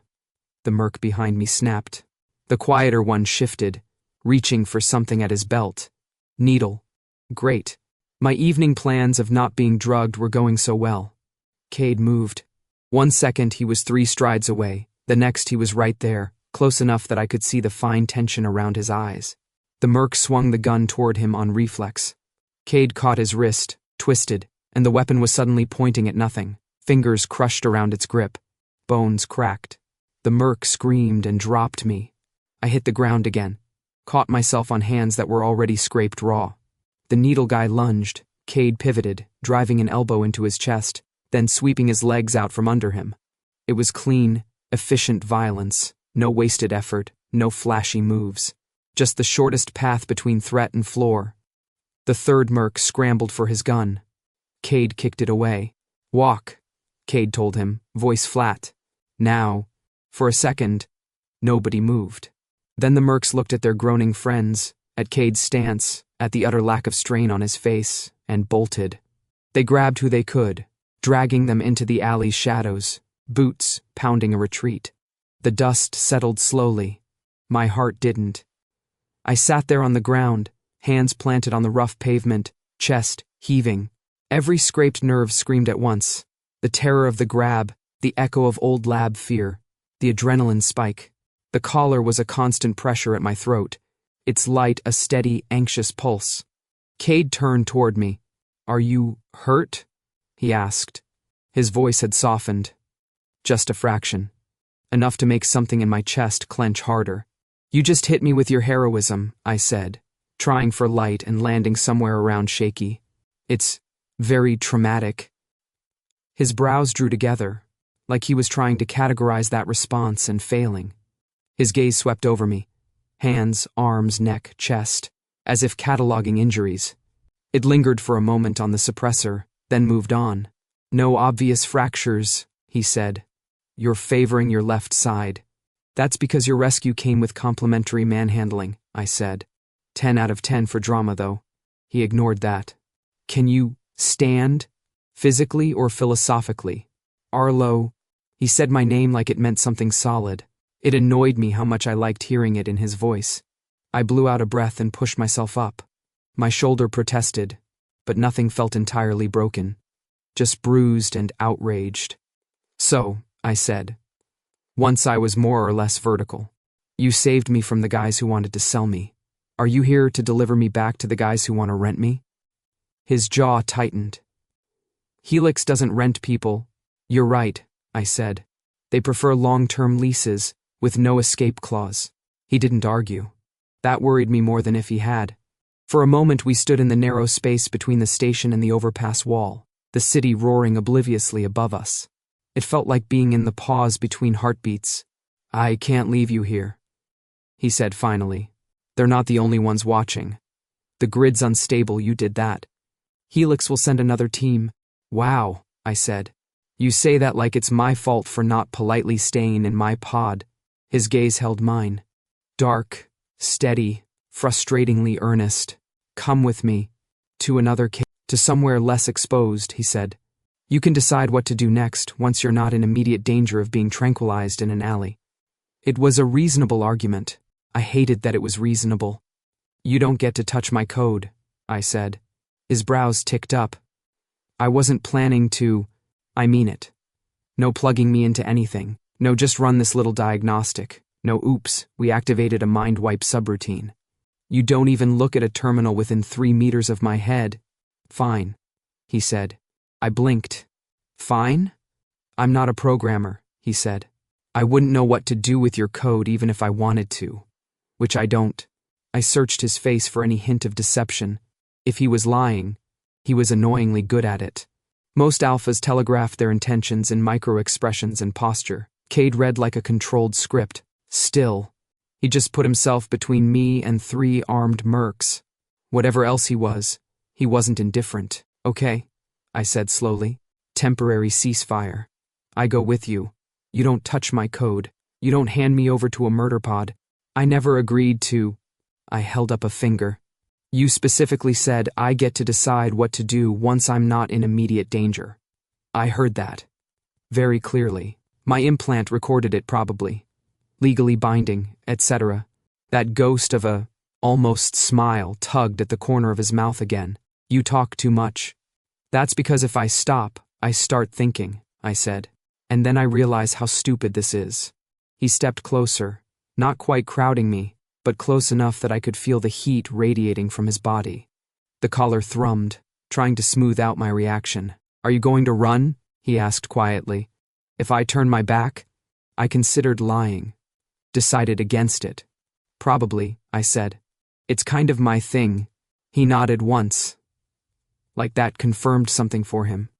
the merc behind me snapped. The quieter one shifted, reaching for something at his belt. Needle. Great. My evening plans of not being drugged were going so well. Cade moved. 1 second he was 3 strides away, the next he was right there, close enough that I could see the fine tension around his eyes. The merc swung the gun toward him on reflex. Cade caught his wrist, twisted, and the weapon was suddenly pointing at nothing, fingers crushed around its grip. Bones cracked. The merc screamed and dropped me. I hit the ground again, caught myself on hands that were already scraped raw. The needle guy lunged. Cade pivoted, driving an elbow into his chest, then sweeping his legs out from under him. It was clean, efficient violence, no wasted effort, no flashy moves. just the shortest path between threat and floor. The third merc scrambled for his gun. Cade kicked it away. Walk, Cade told him, voice flat. Now. For a second, nobody moved. Then the mercs looked at their groaning friends, at Cade's stance, at the utter lack of strain on his face, and bolted. They grabbed who they could, dragging them into the alley's shadows, boots pounding a retreat. The dust settled slowly. My heart didn't. I sat there on the ground, hands planted on the rough pavement, chest heaving. Every scraped nerve screamed at once. The terror of the grab, the echo of old lab fear, the adrenaline spike. The collar was a constant pressure at my throat, its light a steady, anxious pulse. Cade turned toward me. Are you hurt? He asked. His voice had softened. Just a fraction. Enough to make something in my chest clench harder. You just hit me with your heroism, I said, trying for light and landing somewhere around shaky. It's very traumatic. His brows drew together, like he was trying to categorize that response and failing. His gaze swept over me. Hands, arms, neck, chest, as if cataloging injuries. It lingered for a moment on the suppressor, then moved on. No obvious fractures, he said. You're favoring your left side. That's because your rescue came with complimentary manhandling, I said. 10 out of 10 for drama, though. He ignored that. Can you stand? Physically or philosophically? Arlo. He said my name like it meant something solid. It annoyed me how much I liked hearing it in his voice. I blew out a breath and pushed myself up. My shoulder protested, but nothing felt entirely broken. Just bruised and outraged. So, I said. Once I was more or less vertical. You saved me from the guys who wanted to sell me. Are you here to deliver me back to the guys who want to rent me? His jaw tightened. Helix doesn't rent people. You're right, I said. They prefer long-term leases, with no escape clause. He didn't argue. That worried me more than if he had. For a moment we stood in the narrow space between the station and the overpass wall, the city roaring obliviously above us. It felt like being in the pause between heartbeats. I can't leave you here, he said finally. They're not the only ones watching. The grid's unstable, you did that. Helix will send another team. Wow, I said. You say that like it's my fault for not politely staying in my pod. His gaze held mine. Dark, steady, frustratingly earnest. Come with me. To another cave. To somewhere less exposed, he said. You can decide what to do next once you're not in immediate danger of being tranquilized in an alley. It was a reasonable argument. I hated that it was reasonable. You don't get to touch my code, I said. His brows ticked up. I wasn't planning to. I mean it. No plugging me into anything. No just run this little diagnostic. No oops, we activated a mind wipe subroutine. You don't even look at a terminal within 3 meters of my head. Fine, he said. I blinked. Fine? I'm not a programmer, he said. I wouldn't know what to do with your code even if I wanted to. Which I don't. I searched his face for any hint of deception. If he was lying, he was annoyingly good at it. Most alphas telegraphed their intentions in micro-expressions and posture. Cade read like a controlled script. Still, he just put himself between me and 3 armed mercs. Whatever else he wasn't indifferent. Okay, I said slowly. Temporary ceasefire. I go with you. You don't touch my code. You don't hand me over to a murder pod. I never agreed to. I held up a finger. You specifically said I get to decide what to do once I'm not in immediate danger. I heard that. Very clearly. My implant recorded it probably. Legally binding, etc. That ghost of a almost smile tugged at the corner of his mouth again. You talk too much. That's because if I stop, I start thinking, I said. And then I realize how stupid this is. He stepped closer, not quite crowding me, but close enough that I could feel the heat radiating from his body. The collar thrummed, trying to smooth out my reaction. Are you going to run? He asked quietly. If I turn my back? I considered lying. Decided against it. Probably, I said. It's kind of my thing. He nodded once. Like that confirmed something for him.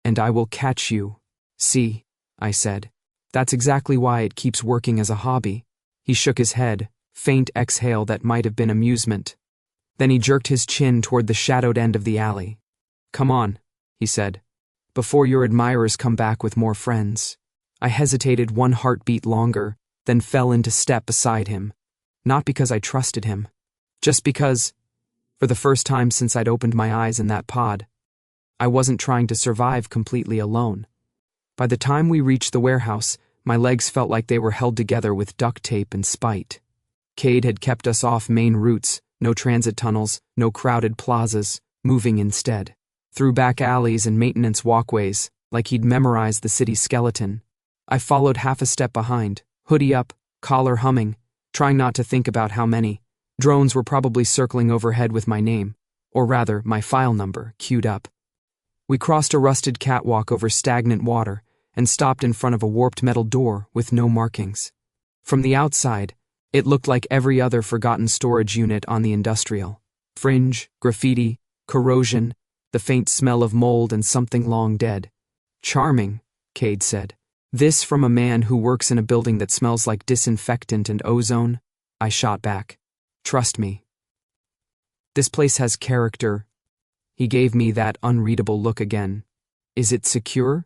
And I will catch you. See, I said. That's exactly why it keeps working as a hobby. He shook his head, faint exhale that might have been amusement. Then he jerked his chin toward the shadowed end of the alley. "Come on," he said, "before your admirers come back with more friends." I hesitated one heartbeat longer, then fell into step beside him. Not because I trusted him, just because, for the first time since I'd opened my eyes in that pod, I wasn't trying to survive completely alone. By the time we reached the warehouse, my legs felt like they were held together with duct tape and spite. Cade had kept us off main routes, no transit tunnels, no crowded plazas, moving instead through back alleys and maintenance walkways, like he'd memorized the city's skeleton. I followed half a step behind, hoodie up, collar humming, trying not to think about how many drones were probably circling overhead with my name, or rather, my file number, queued up. We crossed a rusted catwalk over stagnant water and stopped in front of a warped metal door with no markings. From the outside, it looked like every other forgotten storage unit on the industrial. Fringe, graffiti, corrosion, the faint smell of mold and something long dead. "Charming," Cade said. "This from a man who works in a building that smells like disinfectant and ozone?" I shot back. "Trust me. This place has character." He gave me that unreadable look again. "Is it secure?"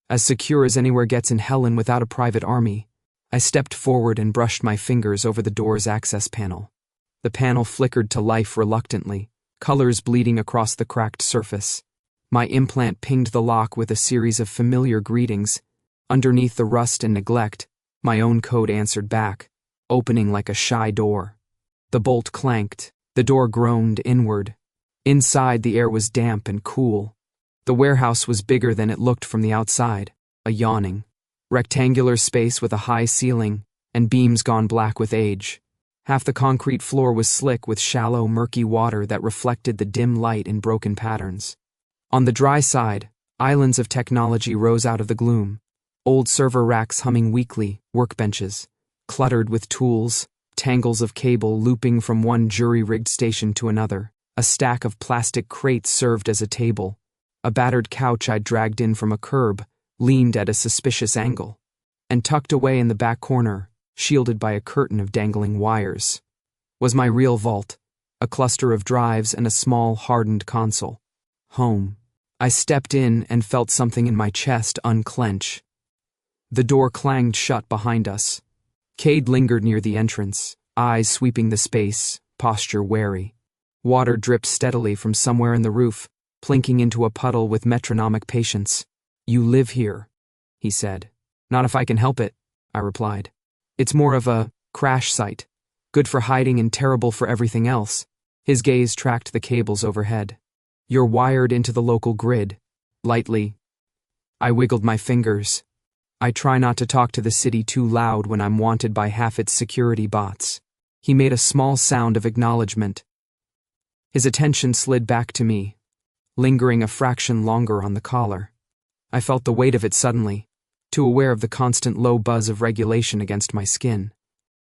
"As secure as anywhere gets in Helen without a private army." I stepped forward and brushed my fingers over the door's access panel. The panel flickered to life reluctantly, colors bleeding across the cracked surface. My implant pinged the lock with a series of familiar greetings. Underneath the rust and neglect, my own code answered back, opening like a shy door. The bolt clanked, the door groaned inward. Inside, the air was damp and cool. The warehouse was bigger than it looked from the outside, a yawning, rectangular space with a high ceiling and beams gone black with age. Half the concrete floor was slick with shallow, murky water that reflected the dim light in broken patterns. On the dry side, islands of technology rose out of the gloom. Old server racks humming weakly, workbenches, cluttered with tools, tangles of cable looping from one jury-rigged station to another. A stack of plastic crates served as a table. A battered couch I'd dragged in from a curb leaned at a suspicious angle. And tucked away in the back corner, shielded by a curtain of dangling wires, was my real vault, a cluster of drives and a small, hardened console. Home. I stepped in and felt something in my chest unclench. The door clanged shut behind us. Cade lingered near the entrance, eyes sweeping the space, posture wary. Water dripped steadily from somewhere in the roof, plinking into a puddle with metronomic patience. "You live here," he said. "Not if I can help it," I replied. "It's more of a crash site. Good for hiding and terrible for everything else." His gaze tracked the cables overhead. "You're wired into the local grid." Lightly. I wiggled my fingers. I try not to talk to the city too loud when I'm wanted by half its security bots. He made a small sound of acknowledgement. His attention slid back to me, lingering a fraction longer on the collar. I felt the weight of it suddenly, too aware of the constant low buzz of regulation against my skin.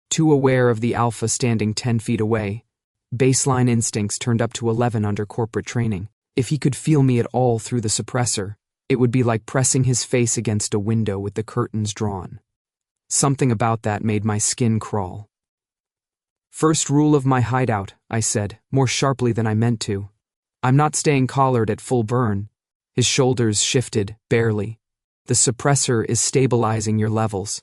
Too aware of the alpha standing 10 feet away. Baseline instincts turned up to 11 under corporate training. If he could feel me at all through the suppressor, it would be like pressing his face against a window with the curtains drawn. Something about that made my skin crawl. "First rule of my hideout," I said, more sharply than I meant to. "I'm not staying collared at full burn." His shoulders shifted, barely. "The suppressor is stabilizing your levels.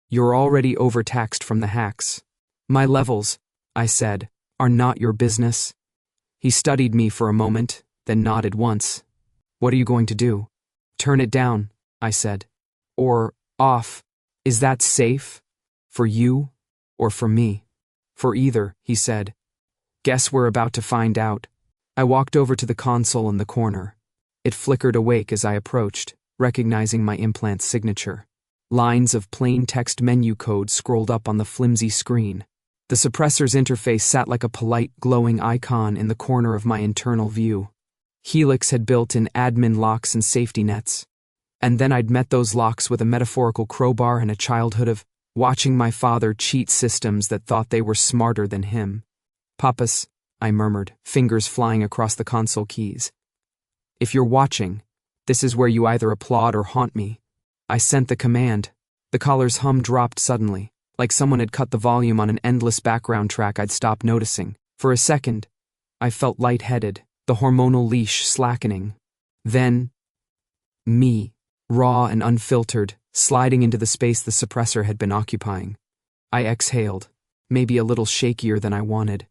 You're already overtaxed from the hacks." "My levels," I said, "are not your business." He studied me for a moment, then nodded once. "What are you going to do?" "Turn it down," I said. "Or off. Is that safe? For you? Or for me?" "For either," he said. "Guess we're about to find out." I walked over to the console in the corner. It flickered awake as I approached, recognizing my implant's signature. Lines of plain text menu code scrolled up on the flimsy screen. The suppressor's interface sat like a polite, glowing icon in the corner of my internal view. Helix had built-in admin locks and safety nets. And then I'd met those locks with a metaphorical crowbar and a childhood of watching my father cheat systems that thought they were smarter than him. "Papas," I murmured, fingers flying across the console keys. "If you're watching, this is where you either applaud or haunt me." I sent the command. The collar's hum dropped suddenly, like someone had cut the volume on an endless background track I'd stopped noticing. For a second, I felt lightheaded, the hormonal leash slackening. Then, me, raw and unfiltered, sliding into the space the suppressor had been occupying. I exhaled, maybe a little shakier than I wanted.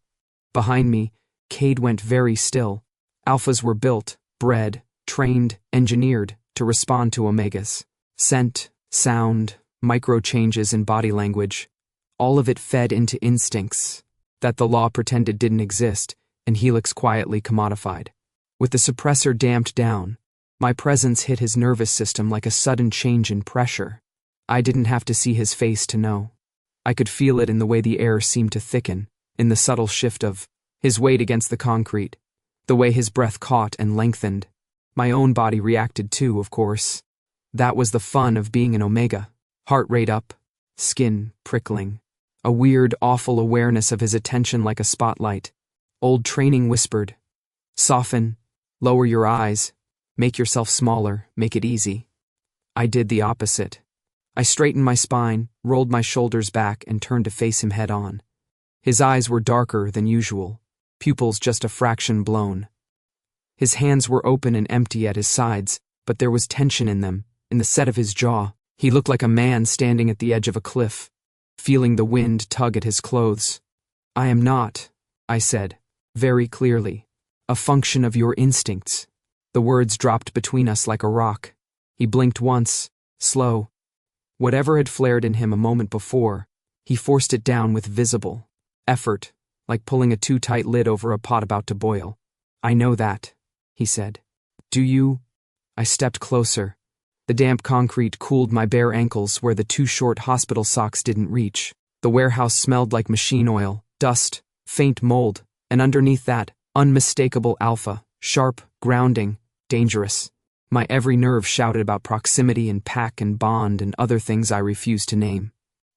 Behind me, Cade went very still. Alphas were built, bred, trained, engineered to respond to omegas. Scent, sound, micro changes in body language, all of it fed into instincts that the law pretended didn't exist and Helix quietly commodified. With the suppressor damped down, my presence hit his nervous system like a sudden change in pressure. I didn't have to see his face to know. I could feel it in the way the air seemed to thicken, in the subtle shift of his weight against the concrete, the way his breath caught and lengthened. My own body reacted too, of course. That was the fun of being an omega. Heart rate up, skin prickling. A weird, awful awareness of his attention like a spotlight. Old training whispered, "Soften, lower your eyes, make yourself smaller, make it easy." I did the opposite. I straightened my spine, rolled my shoulders back, and turned to face him head on. His eyes were darker than usual, pupils just a fraction blown. His hands were open and empty at his sides, but there was tension in them, in the set of his jaw. He looked like a man standing at the edge of a cliff, feeling the wind tug at his clothes. "I am not," I said, very clearly, "a function of your instincts." The words dropped between us like a rock. He blinked once, slow. Whatever had flared in him a moment before, he forced it down with visible effort, like pulling a too tight lid over a pot about to boil. "I know that," he said. "Do you?" I stepped closer. The damp concrete cooled my bare ankles where the too short hospital socks didn't reach. The warehouse smelled like machine oil, dust, faint mold, and underneath that, unmistakable alpha, sharp, grounding, dangerous. My every nerve shouted about proximity and pack and bond and other things I refused to name.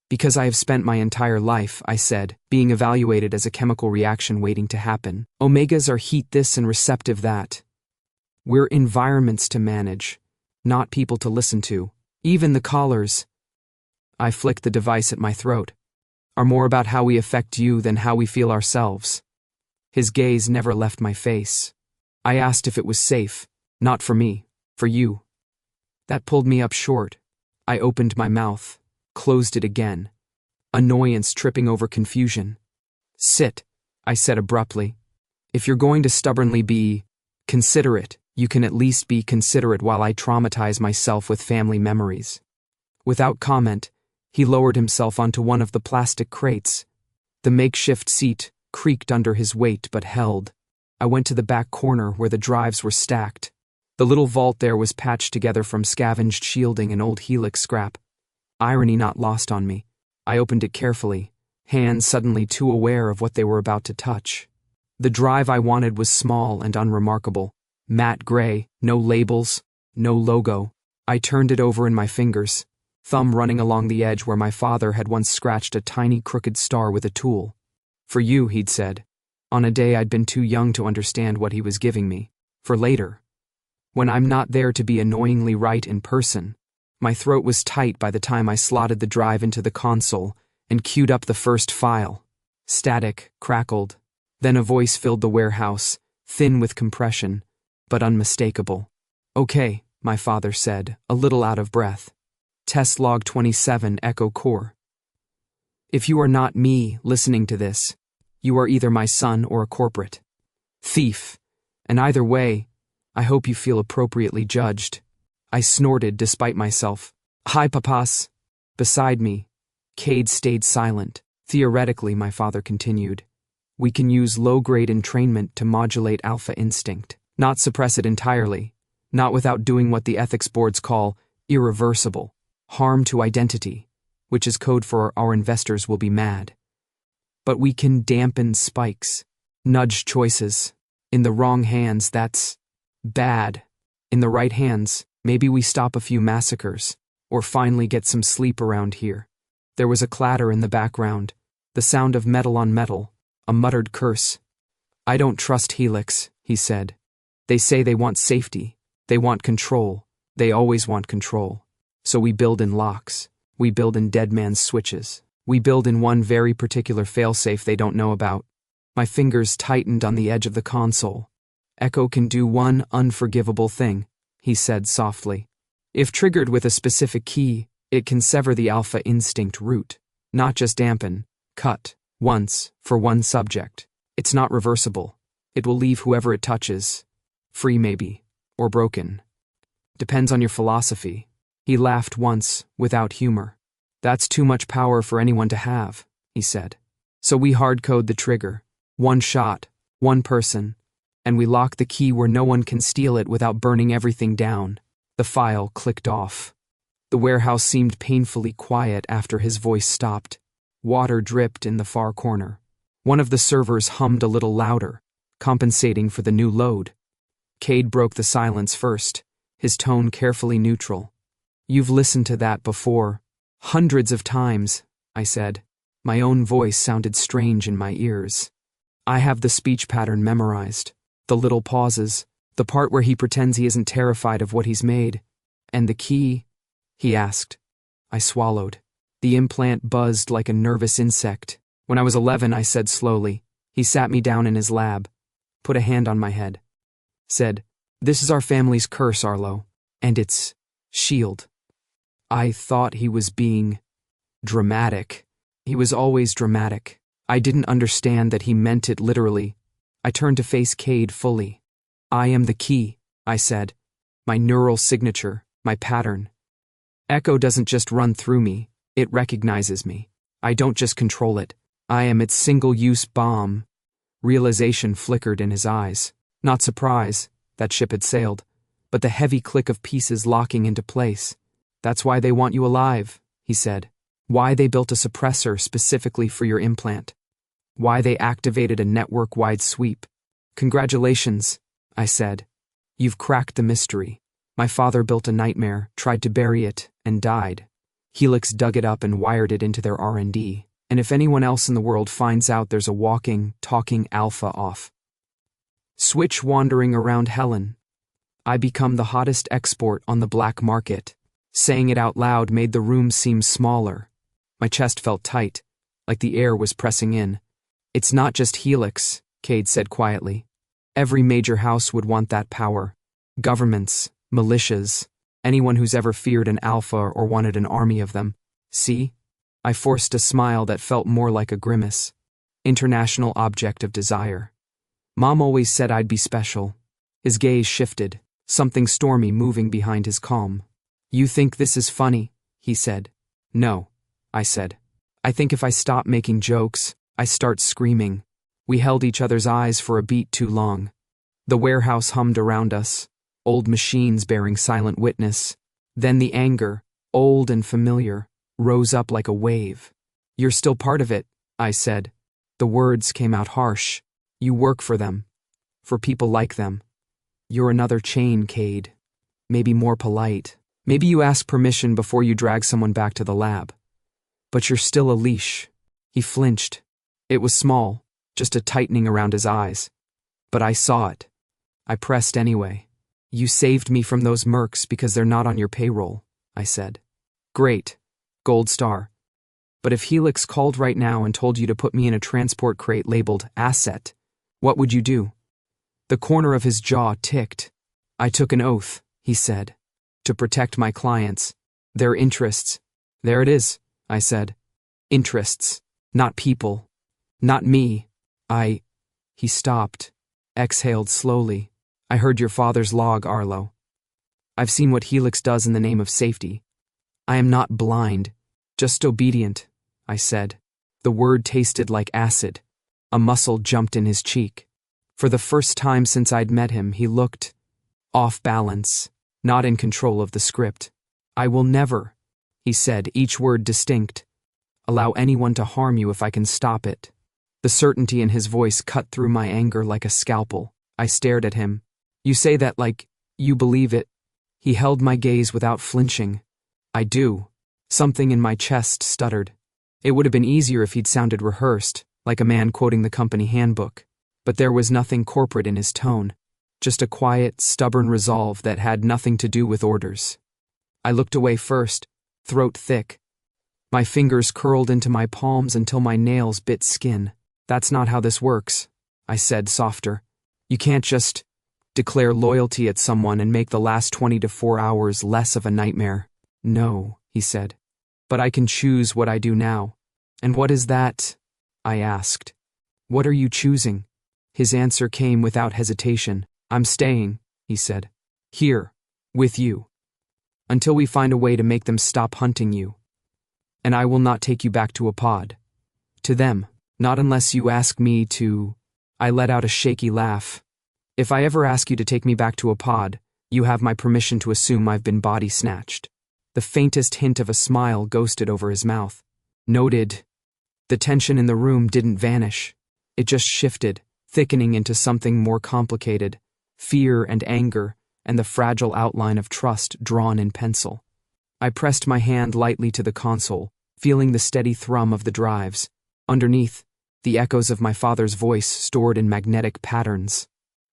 "Because I have spent my entire life," I said, "being evaluated as a chemical reaction waiting to happen. Omegas are heat this and receptive that. We're environments to manage, not people to listen to. Even the collars," I flicked the device at my throat, "are more about how we affect you than how we feel ourselves." His gaze never left my face. I asked if it was safe. "Not for me, for you." That pulled me up short. I opened my mouth, closed it again, annoyance tripping over confusion. "Sit," I said abruptly. "If you're going to stubbornly be considerate, you can at least be considerate while I traumatize myself with family memories." Without comment, he lowered himself onto one of the plastic crates. The makeshift seat creaked under his weight but held. I went to the back corner where the drives were stacked. The little vault there was patched together from scavenged shielding and old Helix scrap. Irony not lost on me. I opened it carefully, hands suddenly too aware of what they were about to touch. The drive I wanted was small and unremarkable. Matte gray, no labels, no logo. I turned it over in my fingers, thumb running along the edge where my father had once scratched a tiny crooked star with a tool. "For you," he'd said, on a day I'd been too young to understand what he was giving me. For later, when I'm not there to be annoyingly right in person. My throat was tight by the time I slotted the drive into the console and queued up the first file. Static crackled. Then a voice filled the warehouse, thin with compression, but unmistakable. "Okay," my father said, a little out of breath. "Test log 27 Echo Core. If you are not me listening to this, you are either my son or a corporate thief, and either way, I hope you feel appropriately judged." I snorted despite myself. "Hi, papas." Beside me, Cade stayed silent. "Theoretically," my father continued, "we can use low-grade entrainment to modulate alpha instinct, not suppress it entirely, not without doing what the ethics boards call irreversible harm to identity, which is code for our investors will be mad. But we can dampen spikes, nudge choices. In the wrong hands, that's bad. In the right hands, maybe we stop a few massacres, or finally get some sleep around here." There was a clatter in the background, the sound of metal on metal, a muttered curse. "I don't trust Helix," he said. "They say they want safety, they want control, they always want control. So we build in locks, we build in dead man's switches, We build in one very particular failsafe they don't know about. My fingers tightened on the edge of the console. Echo can do one unforgivable thing, he said softly. If triggered with a specific key, it can sever the alpha instinct root. Not just dampen, cut, once, for one subject. It's not reversible. It will leave whoever it touches. Free maybe, or broken. Depends on your philosophy. He laughed once, without humor. That's too much power for anyone to have, he said. So we hard-code the trigger. One shot, one person. And we lock the key where no one can steal it without burning everything down. The file clicked off. The warehouse seemed painfully quiet after his voice stopped. Water dripped in the far corner. One of the servers hummed a little louder, compensating for the new load. Cade broke the silence first, his tone carefully neutral. You've listened to that before. Hundreds of times, I said. My own voice sounded strange in my ears. I have the speech pattern memorized. The little pauses, the part where he pretends he isn't terrified of what he's made. And the key? He asked. I swallowed. The implant buzzed like a nervous insect. When I was 11, I said slowly. He sat me down in his lab, put a hand on my head. Said, "This is our family's curse, Arlo, and its shield." I thought he was being dramatic. He was always dramatic. I didn't understand that he meant it literally. I turned to face Cade fully. I am the key, I said. My neural signature, my pattern. Echo doesn't just run through me, it recognizes me. I don't just control it. I am its single-use bomb. Realization flickered in his eyes. Not surprise, that ship had sailed, but the heavy click of pieces locking into place. That's why they want you alive, he said. Why they built a suppressor specifically for your implant. Why they activated a network-wide sweep. Congratulations, I said. You've cracked the mystery. My father built a nightmare, tried to bury it, and died. Helix dug it up and wired it into their R&D. And if anyone else in the world finds out there's a walking, talking alpha off. Switch wandering around Helen. I become the hottest export on the black market. Saying it out loud made the room seem smaller. My chest felt tight, like the air was pressing in. It's not just Helix, Cade said quietly. Every major house would want that power. Governments, militias, anyone who's ever feared an alpha or wanted an army of them. See? I forced a smile that felt more like a grimace. International object of desire. Mom always said I'd be special. His gaze shifted, something stormy moving behind his calm. You think this is funny, he said. No, I said. I think if I stop making jokes, I start screaming. We held each other's eyes for a beat too long. The warehouse hummed around us, old machines bearing silent witness. Then the anger, old and familiar, rose up like a wave. You're still part of it, I said. The words came out harsh. You work for them. For people like them. You're another chain, Cade. Maybe more polite. Maybe you ask permission before you drag someone back to the lab. But you're still a leash. He flinched. It was small, just a tightening around his eyes. But I saw it. I pressed anyway. You saved me from those mercs because they're not on your payroll, I said. Great. Gold star. But if Helix called right now and told you to put me in a transport crate labeled asset, what would you do? The corner of his jaw ticked. I took an oath, he said. To protect my clients. Their interests. There it is, I said. Interests. Not people. Not me. He stopped. Exhaled slowly. I heard your father's log, Arlo. I've seen what Helix does in the name of safety. I am not blind. Just obedient, I said. The word tasted like acid. A muscle jumped in his cheek. For the first time since I'd met him, he looked off balance. Not in control of the script. I will never, he said, each word distinct, allow anyone to harm you if I can stop it. The certainty in his voice cut through my anger like a scalpel. I stared at him. You say that like you believe it. He held my gaze without flinching. I do. Something in my chest stuttered. It would have been easier if he'd sounded rehearsed, like a man quoting the company handbook. But there was nothing corporate in his tone. Just a quiet, stubborn resolve that had nothing to do with orders. I looked away first, throat thick. My fingers curled into my palms until my nails bit skin. That's not how this works, I said, softer. You can't just declare loyalty at someone and make the last 24 hours less of a nightmare. No, he said. But I can choose what I do now. And what is that? I asked. What are you choosing? His answer came without hesitation. I'm staying, he said. Here, with you. Until we find a way to make them stop hunting you. And I will not take you back to a pod. To them, not unless you ask me to. I let out a shaky laugh. If I ever ask you to take me back to a pod, you have my permission to assume I've been body snatched. The faintest hint of a smile ghosted over his mouth. Noted. The tension in the room didn't vanish. It just shifted, thickening into something more complicated. Fear and anger, and the fragile outline of trust drawn in pencil. I pressed my hand lightly to the console, feeling the steady thrum of the drives. Underneath, the echoes of my father's voice stored in magnetic patterns.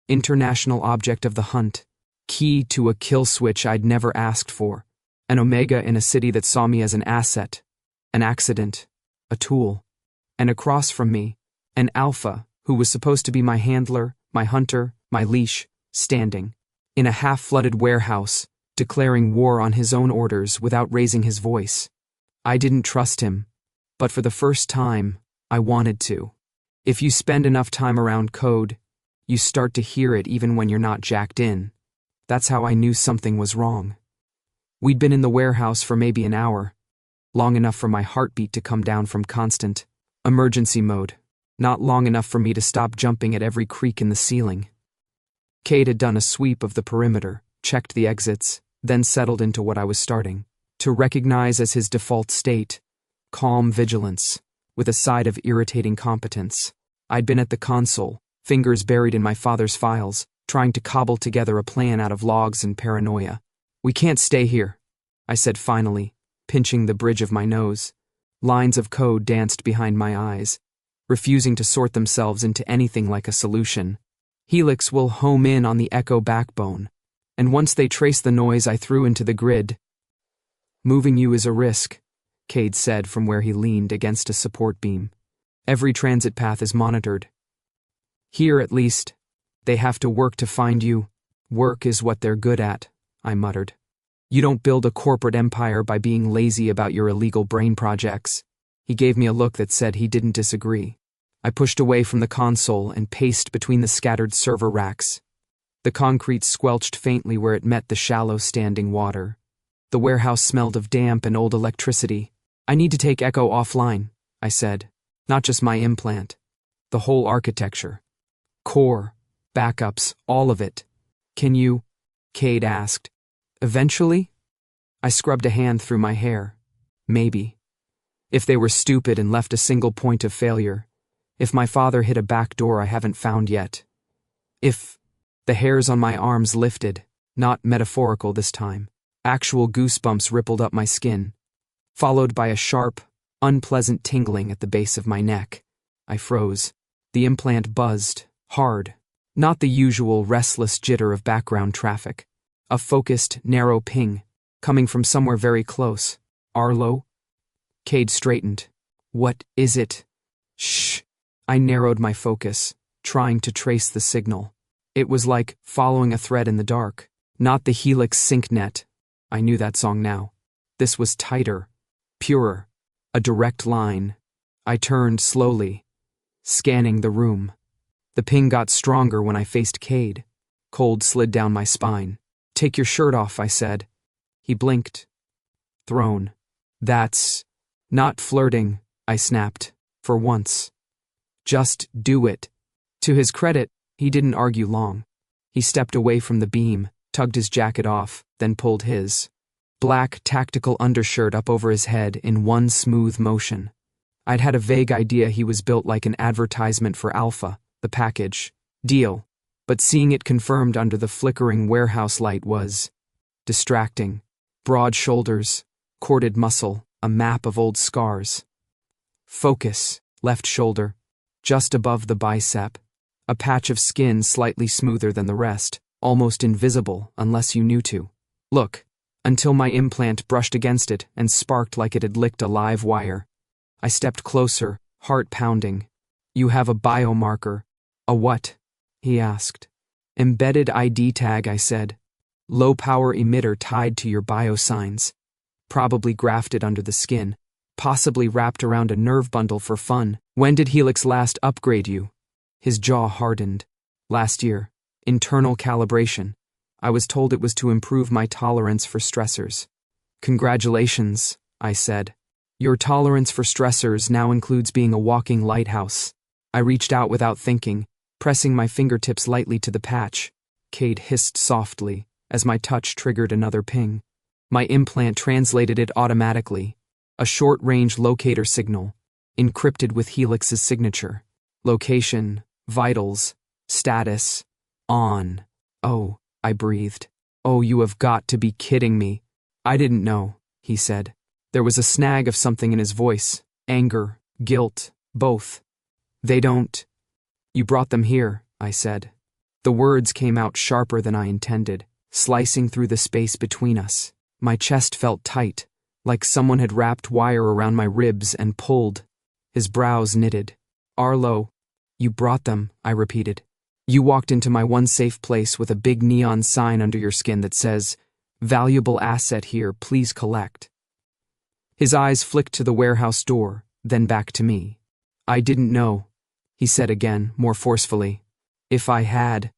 International object of the hunt. Key to a kill switch I'd never asked for. An omega in a city that saw me as an asset. An accident. A tool. And across from me, an alpha who was supposed to be my handler, my hunter, my leash, standing. In a half-flooded warehouse, declaring war on his own orders without raising his voice. I didn't trust him, but for the first time, I wanted to. If you spend enough time around code, you start to hear it even when you're not jacked in. That's how I knew something was wrong. We'd been in the warehouse for maybe an hour, long enough for my heartbeat to come down from constant emergency mode, not long enough for me to stop jumping at every creak in the ceiling. Cade had done a sweep of the perimeter, checked the exits, then settled into what I was starting to recognize as his default state, calm vigilance, with a side of irritating competence. I'd been at the console, fingers buried in my father's files, trying to cobble together a plan out of logs and paranoia. We can't stay here, I said finally, pinching the bridge of my nose. Lines of code danced behind my eyes, refusing to sort themselves into anything like a solution. Helix will home in on the echo backbone, and once they trace the noise I threw into the grid. Moving you is a risk, Cade said from where he leaned against a support beam. Every transit path is monitored. Here, at least, they have to work to find you. Work is what they're good at, I muttered. You don't build a corporate empire by being lazy about your illegal brain projects. He gave me a look that said he didn't disagree. I pushed away from the console and paced between the scattered server racks. The concrete squelched faintly where it met the shallow standing water. The warehouse smelled of damp and old electricity. I need to take Echo offline, I said. Not just my implant. The whole architecture. Core, backups, all of it. Can you? Cade asked. Eventually? I scrubbed a hand through my hair. Maybe. If they were stupid and left a single point of failure. If my father hid a back door I haven't found yet. If. The hairs on my arms lifted, not metaphorical this time. Actual goosebumps rippled up my skin, followed by a sharp, unpleasant tingling at the base of my neck. I froze. The implant buzzed, hard. Not the usual restless jitter of background traffic. A focused, narrow ping, coming from somewhere very close. Arlo? Cade straightened. What is it? Shh. I narrowed my focus, trying to trace the signal. It was like following a thread in the dark. Not the Helix sync net. I knew that song now. This was tighter, purer, a direct line. I turned slowly, scanning the room. The ping got stronger when I faced Cade. Cold slid down my spine. Take your shirt off, I said. He blinked. Thrown. That's not flirting, I snapped, for once. Just do it. To his credit, he didn't argue long. He stepped away from the beam, tugged his jacket off, then pulled his black tactical undershirt up over his head in one smooth motion. I'd had a vague idea he was built like an advertisement for Alpha, the package deal, but seeing it confirmed under the flickering warehouse light was distracting. Broad shoulders, corded muscle, a map of old scars. Focus, left shoulder, just above the bicep. A patch of skin slightly smoother than the rest, almost invisible unless you knew to. Look, until my implant brushed against it and sparked like it had licked a live wire. I stepped closer, heart pounding. "You have a biomarker." "A what?" he asked. "Embedded ID tag," I said. "Low-power emitter tied to your biosigns. Probably grafted under the skin. Possibly wrapped around a nerve bundle for fun. When did Helix last upgrade you?" His jaw hardened. "Last year. Internal calibration. I was told it was to improve my tolerance for stressors." "Congratulations," I said. "Your tolerance for stressors now includes being a walking lighthouse." I reached out without thinking, pressing my fingertips lightly to the patch. Cade hissed softly as my touch triggered another ping. My implant translated it automatically. A short-range locator signal, encrypted with Helix's signature. Location, vitals, status, on. "Oh," I breathed. "Oh, you have got to be kidding me." "I didn't know," he said. There was a snag of something in his voice. Anger, guilt, both. "They don't." "You brought them here," I said. The words came out sharper than I intended, slicing through the space between us. My chest felt tight, like someone had wrapped wire around my ribs and pulled. His brows knitted. "Arlo, you brought them," I repeated. "You walked into my one safe place with a big neon sign under your skin that says, 'Valuable asset here, please collect.'" His eyes flicked to the warehouse door, then back to me. "I didn't know," he said again, more forcefully. "If I had—"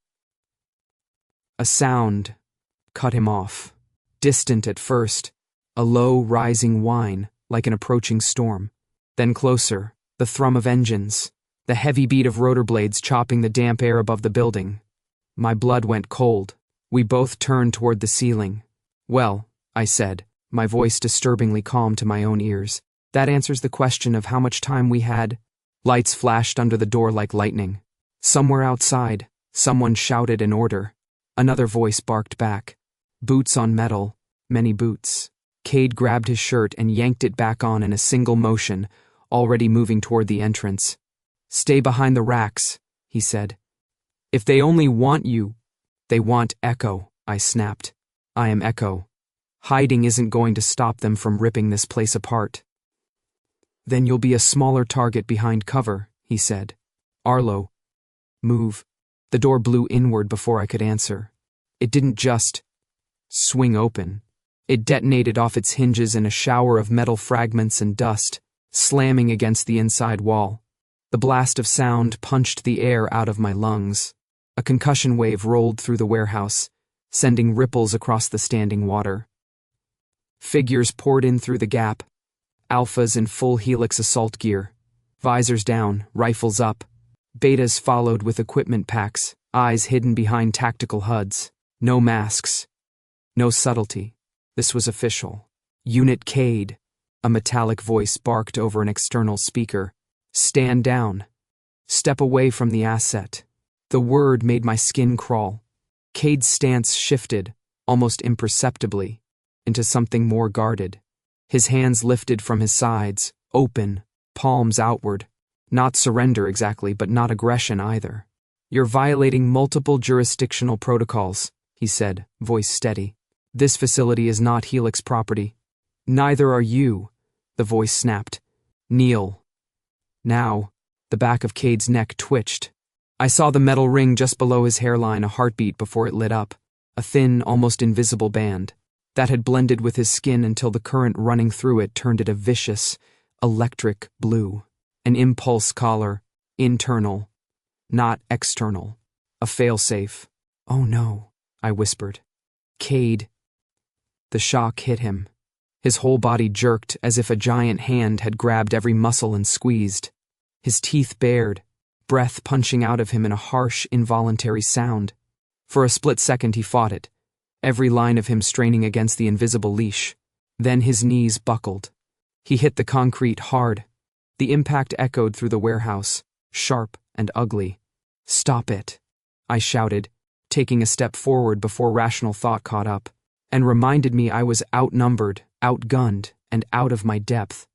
A sound cut him off. Distant at first, a low, rising whine, like an approaching storm. Then closer, the thrum of engines, the heavy beat of rotor blades chopping the damp air above the building. My blood went cold. We both turned toward the ceiling. "Well," I said, my voice disturbingly calm to my own ears, "that answers the question of how much time we had." Lights flashed under the door like lightning. Somewhere outside, someone shouted an order. Another voice barked back. Boots on metal, many boots. Cade grabbed his shirt and yanked it back on in a single motion, already moving toward the entrance. "Stay behind the racks," he said. "If they only want you." "They want Echo," I snapped. "I am Echo. Hiding isn't going to stop them from ripping this place apart." "Then you'll be a smaller target behind cover," he said. "Arlo, move." The door blew inward before I could answer. It didn't just swing open. It detonated off its hinges in a shower of metal fragments and dust, slamming against the inside wall. The blast of sound punched the air out of my lungs. A concussion wave rolled through the warehouse, sending ripples across the standing water. Figures poured in through the gap, alphas in full Helix assault gear, visors down, rifles up. Betas followed with equipment packs, eyes hidden behind tactical HUDs. No masks. No subtlety. This was official. "Unit Cade," a metallic voice barked over an external speaker. "Stand down. Step away from the asset." The word made my skin crawl. Cade's stance shifted, almost imperceptibly, into something more guarded. His hands lifted from his sides, open, palms outward. Not surrender exactly, but not aggression either. "You're violating multiple jurisdictional protocols," he said, voice steady. "This facility is not Helix property." "Neither are you," the voice snapped. "Kneel." Now, the back of Cade's neck twitched. I saw the metal ring just below his hairline a heartbeat before it lit up, a thin, almost invisible band. That had blended with his skin until the current running through it turned it a vicious, electric blue. An impulse collar, internal, not external. A failsafe. "Oh no," I whispered. "Cade." The shock hit him. His whole body jerked as if a giant hand had grabbed every muscle and squeezed. His teeth bared, breath punching out of him in a harsh, involuntary sound. For a split second he fought it, every line of him straining against the invisible leash. Then his knees buckled. He hit the concrete hard. The impact echoed through the warehouse, sharp and ugly. "Stop it," I shouted, taking a step forward before rational thought caught up, and reminded me I was outnumbered, outgunned, and out of my depth.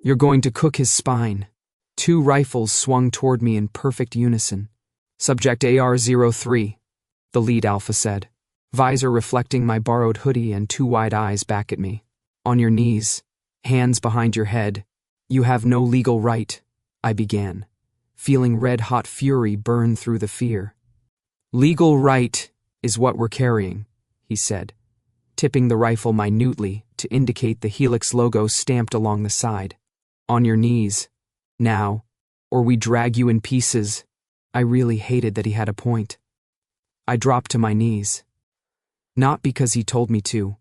"You're going to cook his spine." Two rifles swung toward me in perfect unison. "Subject AR-03, the lead alpha said. visor reflecting my borrowed hoodie and two wide eyes back at me. On your knees, hands behind your head. You have no legal right, I began, feeling red-hot fury burn through the fear. Legal right is what we're carrying, he said, tipping the rifle minutely to indicate the Helix logo stamped along the side. On your knees, now, or we drag you in pieces. I really hated that he had a point. I dropped to my knees. Not because he told me to,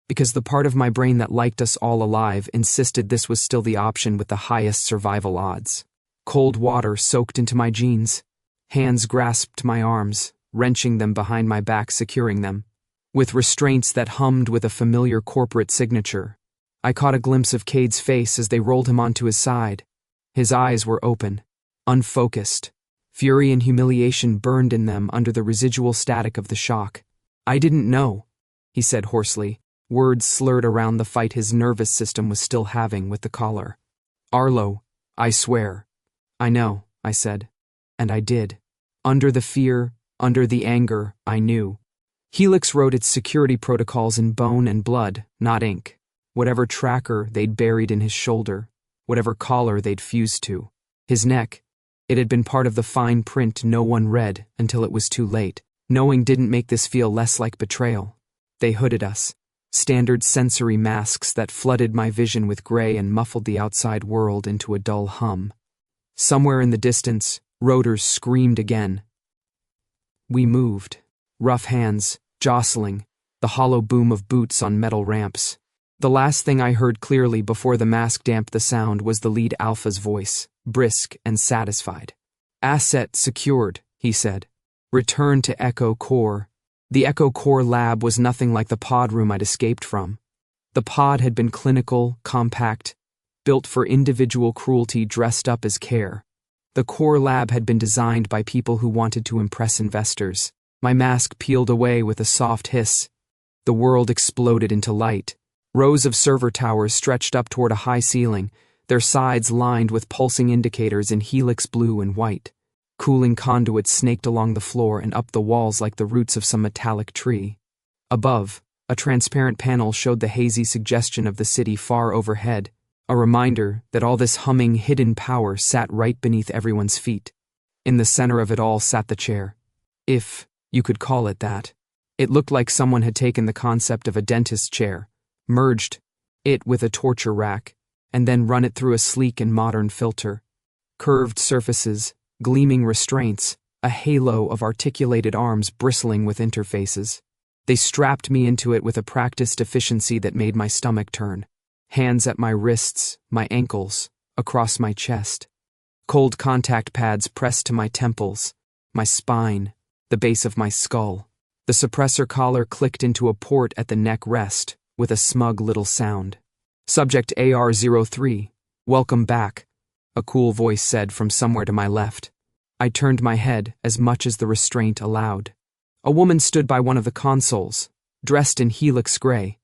because the part of my brain that liked us all alive insisted this was still the option with the highest survival odds. Cold water soaked into my jeans. Hands grasped my arms, wrenching them behind my back, securing them. With restraints that hummed with a familiar corporate signature, I caught a glimpse of Cade's face as they rolled him onto his side. His eyes were open, unfocused. Fury and humiliation burned in them under the residual static of the shock. I didn't know, he said hoarsely, words slurred around the fight his nervous system was still having with the collar. Arlo, I swear. I know, I said. And I did. Under the fear, under the anger, I knew. Helix wrote its security protocols in bone and blood, not ink. Whatever tracker they'd buried in his shoulder, whatever collar they'd fused to. His neck, it had been part of the fine print no one read until it was too late. Knowing didn't make this feel less like betrayal. They hooded us. Standard sensory masks that flooded my vision with gray and muffled the outside world into a dull hum. Somewhere in the distance, rotors screamed again. We moved. Rough hands, jostling, the hollow boom of boots on metal ramps. The last thing I heard clearly before the mask damped the sound was the lead alpha's voice, brisk and satisfied. Asset secured, he said. Return to Echo Core. The Echo Core lab was nothing like the pod room I'd escaped from. The pod had been clinical, compact, built for individual cruelty dressed up as care. The core lab had been designed by people who wanted to impress investors. My mask peeled away with a soft hiss. The world exploded into light. Rows of server towers stretched up toward a high ceiling, their sides lined with pulsing indicators in helix blue and white. Cooling conduits snaked along the floor and up the walls like the roots of some metallic tree. Above, a transparent panel showed the hazy suggestion of the city far overhead, a reminder that all this humming hidden power sat right beneath everyone's feet. In the center of it all sat the chair. If you could call it that. It looked like someone had taken the concept of a dentist's chair, merged it with a torture rack, and then run it through a sleek and modern filter. Curved surfaces, gleaming restraints, a halo of articulated arms bristling with interfaces. They strapped me into it with a practiced efficiency that made my stomach turn. Hands at my wrists, my ankles, across my chest. Cold contact pads pressed to my temples, my spine, the base of my skull. The suppressor collar clicked into a port at the neck rest, with a smug little sound. Subject AR-03, welcome back, a cool voice said from somewhere to my left. I turned my head as much as the restraint allowed. A woman stood by one of the consoles, dressed in helix gray,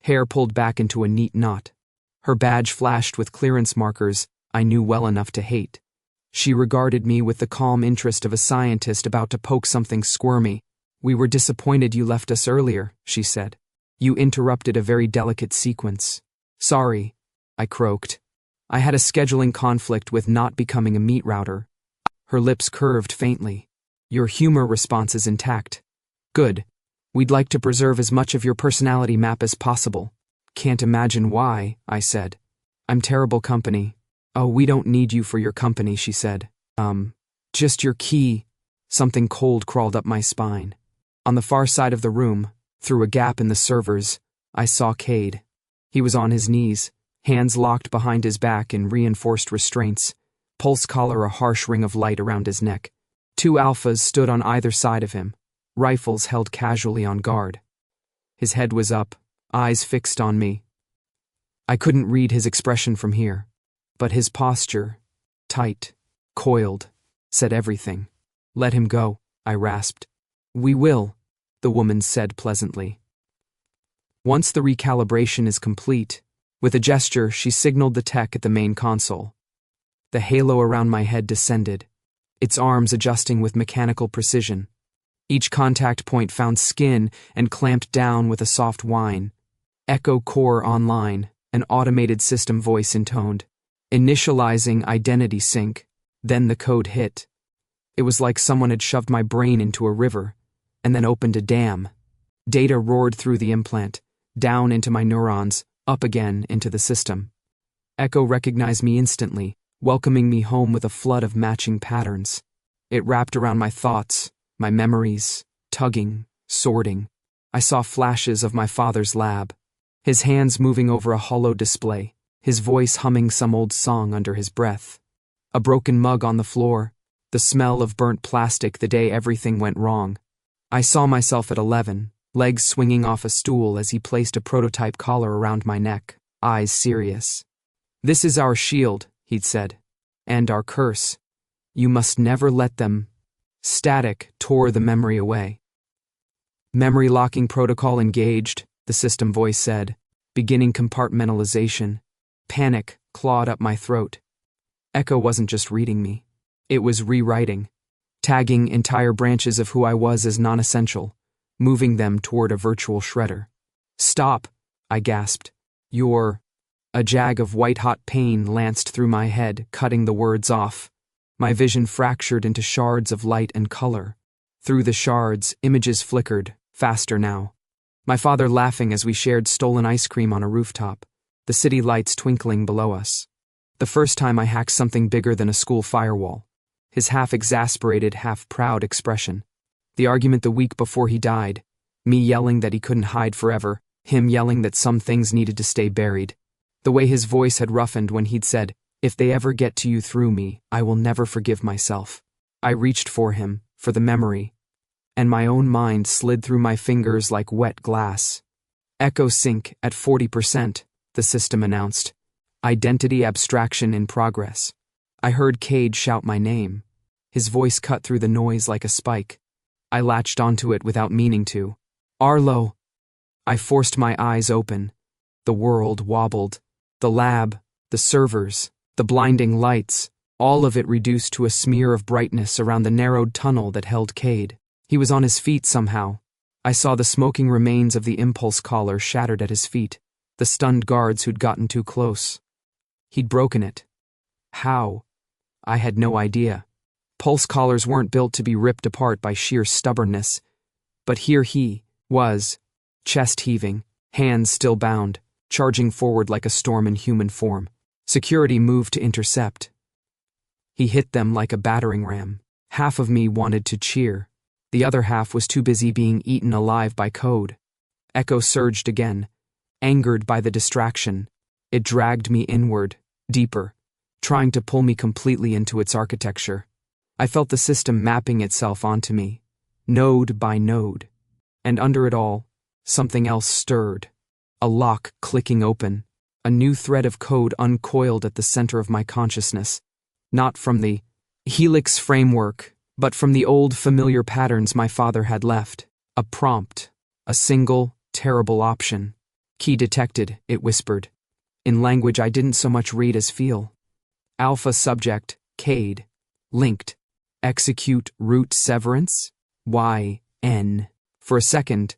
hair pulled back into a neat knot. Her badge flashed with clearance markers I knew well enough to hate. She regarded me with the calm interest of a scientist about to poke something squirmy. We were disappointed you left us earlier, she said. You interrupted a very delicate sequence. Sorry, I croaked. I had a scheduling conflict with not becoming a meat router. Her lips curved faintly. Your humor response is intact. Good. We'd like to preserve as much of your personality map as possible. Can't imagine why, I said. I'm terrible company. Oh, we don't need you for your company, she said. Just your key. Something cold crawled up my spine. On the far side of the room, through a gap in the servers, I saw Cade. He was on his knees, hands locked behind his back in reinforced restraints, pulse collar a harsh ring of light around his neck. Two alphas stood on either side of him, rifles held casually on guard. His head was up, eyes fixed on me. I couldn't read his expression from here, but his posture, tight, coiled, said everything. Let him go, I rasped. We will, the woman said pleasantly. Once the recalibration is complete, with a gesture she signaled the tech at the main console. The halo around my head descended, its arms adjusting with mechanical precision. Each contact point found skin and clamped down with a soft whine. Echo Core Online, an automated system voice intoned. Initializing identity sync. Then the code hit. It was like someone had shoved my brain into a river, and then opened a dam. Data roared through the implant, down into my neurons, up again into the system. Echo recognized me instantly, welcoming me home with a flood of matching patterns. It wrapped around my thoughts, my memories, tugging, sorting. I saw flashes of my father's lab, his hands moving over a hollow display, his voice humming some old song under his breath. A broken mug on the floor, the smell of burnt plastic the day everything went wrong. I saw myself at 11, legs swinging off a stool as he placed a prototype collar around my neck, eyes serious. "This is our shield," he'd said, "and our curse. You must never let them." Static tore the memory away. "Memory locking protocol engaged," the system voice said, beginning compartmentalization. Panic clawed up my throat. Echo wasn't just reading me. It was rewriting, tagging entire branches of who I was as non-essential, moving them toward a virtual shredder. "Stop," I gasped. "You're—" A jag of white-hot pain lanced through my head, cutting the words off. My vision fractured into shards of light and color. Through the shards, images flickered, faster now. My father laughing as we shared stolen ice cream on a rooftop, the city lights twinkling below us. The first time I hacked something bigger than a school firewall. His half-exasperated, half-proud expression. The argument the week before he died. Me yelling that he couldn't hide forever, him yelling that some things needed to stay buried. The way his voice had roughened when he'd said, "If they ever get to you through me, I will never forgive myself." I reached for him, for the memory, and my own mind slid through my fingers like wet glass. "Echo sync at 40%, the system announced. Identity abstraction in progress. I heard Cade shout my name. His voice cut through the noise like a spike. I latched onto it without meaning to. "Arlo." I forced my eyes open. The world wobbled. The lab, the servers, the blinding lights, all of it reduced to a smear of brightness around the narrowed tunnel that held Cade. He was on his feet somehow. I saw the smoking remains of the impulse collar shattered at his feet, the stunned guards who'd gotten too close. He'd broken it. How? I had no idea. Pulse collars weren't built to be ripped apart by sheer stubbornness. But here he was, chest heaving, hands still bound, charging forward like a storm in human form. Security moved to intercept. He hit them like a battering ram. Half of me wanted to cheer. The other half was too busy being eaten alive by code. Echo surged again, angered by the distraction. It dragged me inward, deeper, trying to pull me completely into its architecture. I felt the system mapping itself onto me, node by node. And under it all, something else stirred. A lock clicking open. A new thread of code uncoiled at the center of my consciousness. Not from the Helix framework, but from the old familiar patterns my father had left. A prompt. A single, terrible option. "Key detected," it whispered, in language I didn't so much read as feel. "Alpha subject, Cade. Linked. Execute root severance? YN. For a second,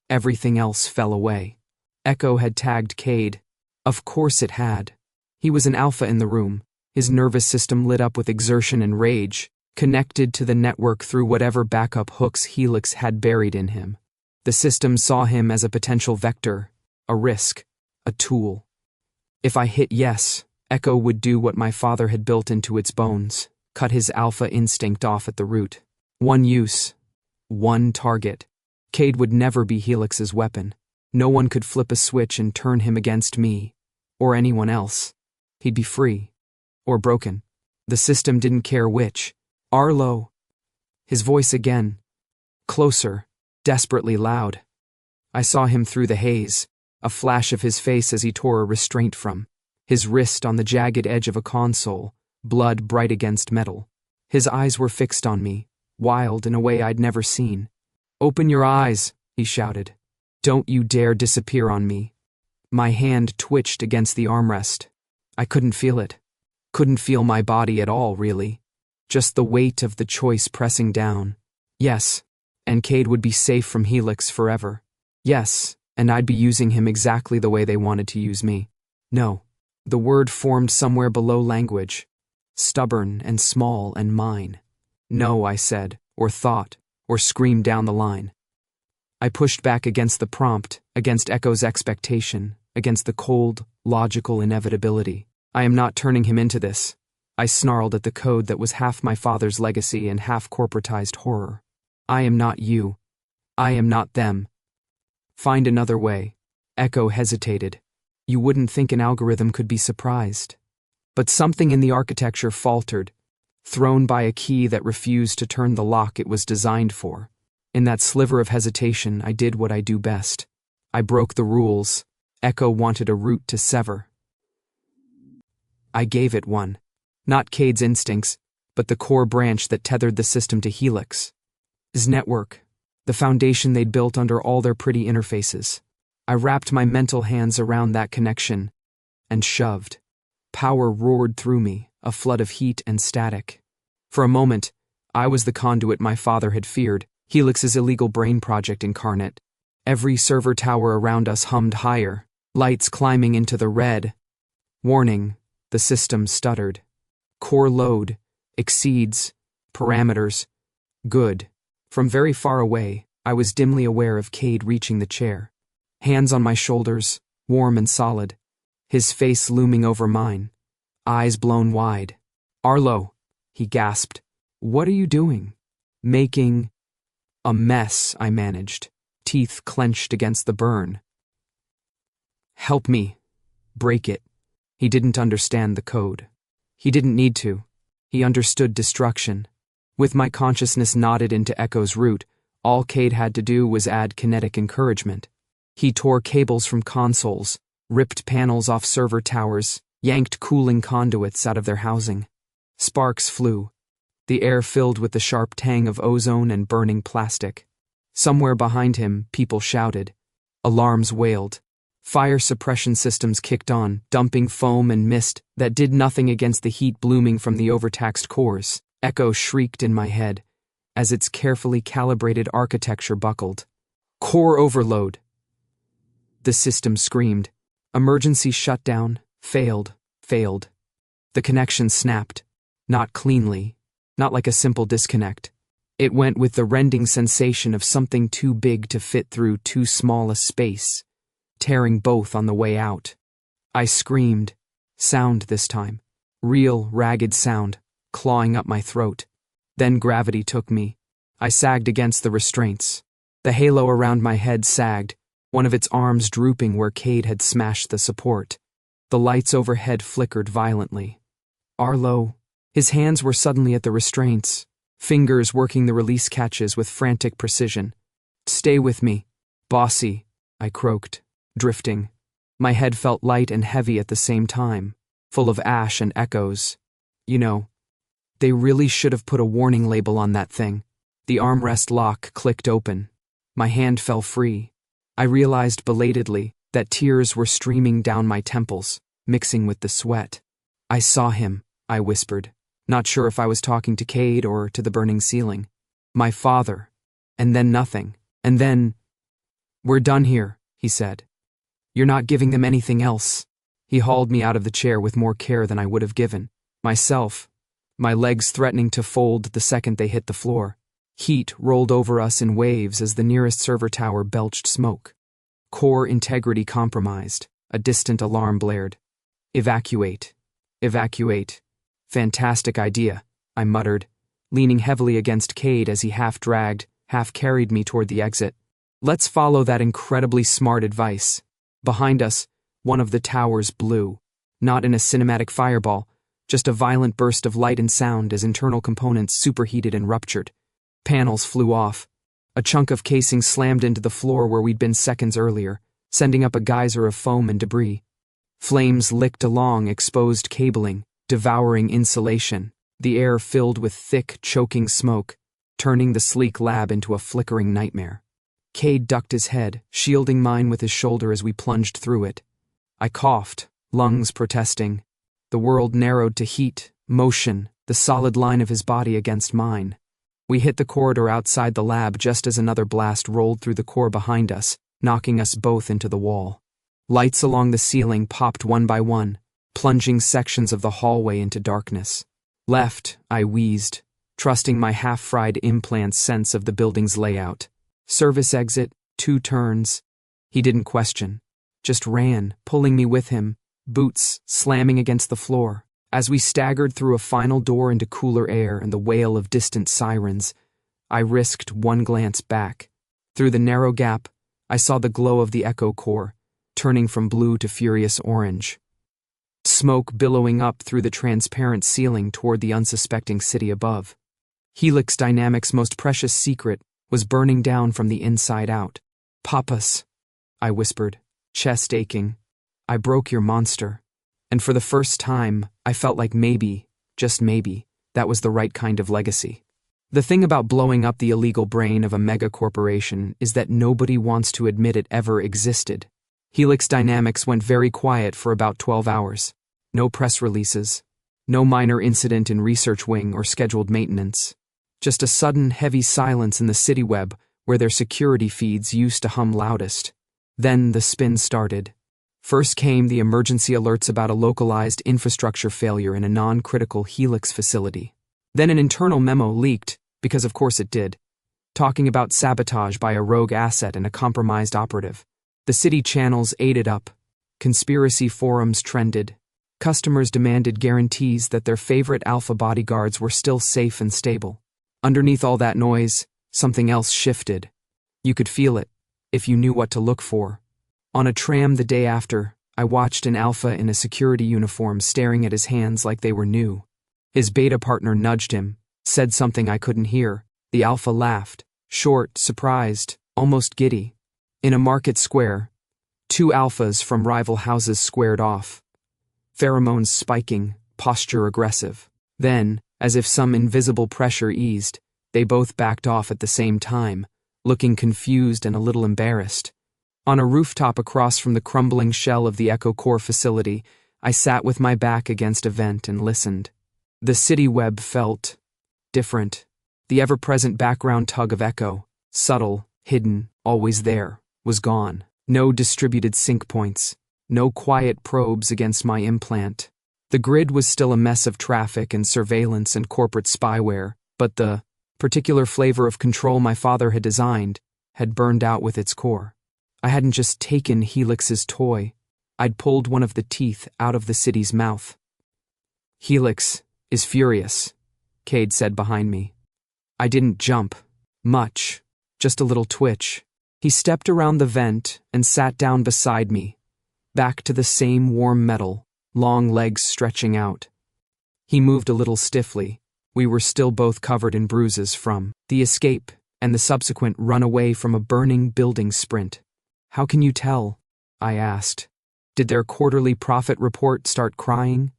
everything else fell away. Echo had tagged Cade. Of course it had. He was an alpha in the room, his nervous system lit up with exertion and rage, connected to the network through whatever backup hooks Helix had buried in him. The system saw him as a potential vector, a risk, a tool. If I hit yes, Echo would do what my father had built into its bones, cut his alpha instinct off at the root. One use, one target. Cade would never be Helix's weapon. No one could flip a switch and turn him against me, or anyone else. He'd be free, or broken. The system didn't care which. "Arlo." His voice again. Closer, desperately loud. I saw him through the haze, a flash of his face as he tore a restraint from his wrist on the jagged edge of a console, blood bright against metal. His eyes were fixed on me, wild in a way I'd never seen. "Open your eyes," he shouted. "Don't you dare disappear on me." My hand twitched against the armrest. I couldn't feel it. Couldn't feel my body at all, really. Just the weight of the choice pressing down. Yes, And Cade would be safe from Helix forever. Yes, and I'd be using him exactly the way they wanted to use me. No. The word formed somewhere below language. Stubborn and small and mine. No, I said, or thought, or screamed down the line. I pushed back against the prompt, against Echo's expectation, against the cold, logical inevitability. I am not turning him into this. I snarled at the code that was half my father's legacy and half corporatized horror. I am not you. I am not them. Find another way. Echo hesitated. You wouldn't think an algorithm could be surprised. But something in the architecture faltered, thrown by a key that refused to turn the lock it was designed for. In that sliver of hesitation, I did what I do best. I broke the rules. Echo wanted a root to sever. I gave it one. Not Cade's instincts, but the core branch that tethered the system to Helix. His network, the foundation they'd built under all their pretty interfaces. I wrapped my mental hands around that connection and shoved. Power roared through me, a flood of heat and static. For a moment, I was the conduit my father had feared, Helix's illegal brain project incarnate. Every server tower around us hummed higher, lights climbing into the red. Warning, the system stuttered. Core load, exceeds, parameters, good. From very far away, I was dimly aware of Cade reaching the chair. Hands on my shoulders, warm and solid. His face looming over mine. Eyes blown wide. Arlo, he gasped. What are you doing? Making a mess, I managed, teeth clenched against the burn. Help me. Break it. He didn't understand the code. He didn't need to. He understood destruction. With my consciousness knotted into Echo's root, all Cade had to do was add kinetic encouragement. He tore cables from consoles, ripped panels off server towers, yanked cooling conduits out of their housing. Sparks flew. The air filled with the sharp tang of ozone and burning plastic. Somewhere behind him, people shouted. Alarms wailed. Fire suppression systems kicked on, dumping foam and mist that did nothing against the heat blooming from the overtaxed cores. Echo shrieked in my head as its carefully calibrated architecture buckled. Core overload. The system screamed. Emergency shutdown. Failed. The connection snapped. Not cleanly. Not like a simple disconnect. It went with the rending sensation of something too big to fit through too small a space, tearing both on the way out. I screamed. Sound this time. Real, ragged sound, clawing up my throat. Then gravity took me. I sagged against the restraints. The halo around my head sagged, one of its arms drooping where Cade had smashed the support. The lights overhead flickered violently. Arlo. His hands were suddenly at the restraints, fingers working the release catches with frantic precision. Stay with me. Bossy, I croaked, drifting. My head felt light and heavy at the same time, full of ash and echoes. You know, they really should have put a warning label on that thing. The armrest lock clicked open. My hand fell free. I realized belatedly that tears were streaming down my temples, mixing with the sweat. I saw him, I whispered, not sure if I was talking to Cade or to the burning ceiling. My father. And then nothing. And then, we're done here, he said. You're not giving them anything else. He hauled me out of the chair with more care than I would have given. Myself, my legs threatening to fold the second they hit the floor. Heat rolled over us in waves as the nearest server tower belched smoke. Core integrity compromised. A distant alarm blared. Evacuate. Evacuate. Fantastic idea, I muttered, leaning heavily against Cade as he half-dragged, half-carried me toward the exit. Let's follow that incredibly smart advice. Behind us, one of the towers blew. Not in a cinematic fireball, just a violent burst of light and sound as internal components superheated and ruptured. Panels flew off. A chunk of casing slammed into the floor where we'd been seconds earlier, sending up a geyser of foam and debris. Flames licked along exposed cabling, devouring insulation, the air filled with thick, choking smoke, turning the sleek lab into a flickering nightmare. Cade ducked his head, shielding mine with his shoulder as we plunged through it. I coughed, lungs protesting. The world narrowed to heat, motion, the solid line of his body against mine. We hit the corridor outside the lab just as another blast rolled through the core behind us, knocking us both into the wall. Lights along the ceiling popped one by one, plunging sections of the hallway into darkness. Left, I wheezed, trusting my half-fried implant's sense of the building's layout. Service exit, 2 turns. He didn't question, just ran, pulling me with him, boots slamming against the floor. As we staggered through a final door into cooler air and the wail of distant sirens, I risked one glance back. Through the narrow gap, I saw the glow of the echo core, turning from blue to furious orange. Smoke billowing up through the transparent ceiling toward the unsuspecting city above. Helix Dynamics' most precious secret was burning down from the inside out. "Papas," I whispered, chest aching. "I broke your monster." And for the first time, I felt like maybe, just maybe, that was the right kind of legacy. The thing about blowing up the illegal brain of a mega-corporation is that nobody wants to admit it ever existed. Helix Dynamics went very quiet for about 12 hours. No press releases. No minor incident in research wing or scheduled maintenance. Just a sudden, heavy silence in the city web where their security feeds used to hum loudest. Then the spin started. First came the emergency alerts about a localized infrastructure failure in a non-critical Helix facility. Then an internal memo leaked, because of course it did, talking about sabotage by a rogue asset and a compromised operative. The city channels ate it up. Conspiracy forums trended. Customers demanded guarantees that their favorite alpha bodyguards were still safe and stable. Underneath all that noise, something else shifted. You could feel it, if you knew what to look for. On a tram the day after, I watched an alpha in a security uniform staring at his hands like they were new. His beta partner nudged him, said something I couldn't hear. The alpha laughed, short, surprised, almost giddy. In a market square, 2 alphas from rival houses squared off. Pheromones spiking, posture aggressive. Then, as if some invisible pressure eased, they both backed off at the same time, looking confused and a little embarrassed. On a rooftop across from the crumbling shell of the Echo Core facility, I sat with my back against a vent and listened. The city web felt different. The ever-present background tug of echo, subtle, hidden, always there, was gone. No distributed sync points. No quiet probes against my implant. The grid was still a mess of traffic and surveillance and corporate spyware, but the particular flavor of control my father had designed had burned out with its core. I hadn't just taken Helix's toy, I'd pulled one of the teeth out of the city's mouth. "Helix is furious," Cade said behind me. I didn't jump. Much. Just a little twitch. He stepped around the vent and sat down beside me, back to the same warm metal, long legs stretching out. He moved a little stiffly. We were still both covered in bruises from the escape and the subsequent run-away from a burning building sprint. "How can you tell?" I asked. "Did their quarterly profit report start crying?"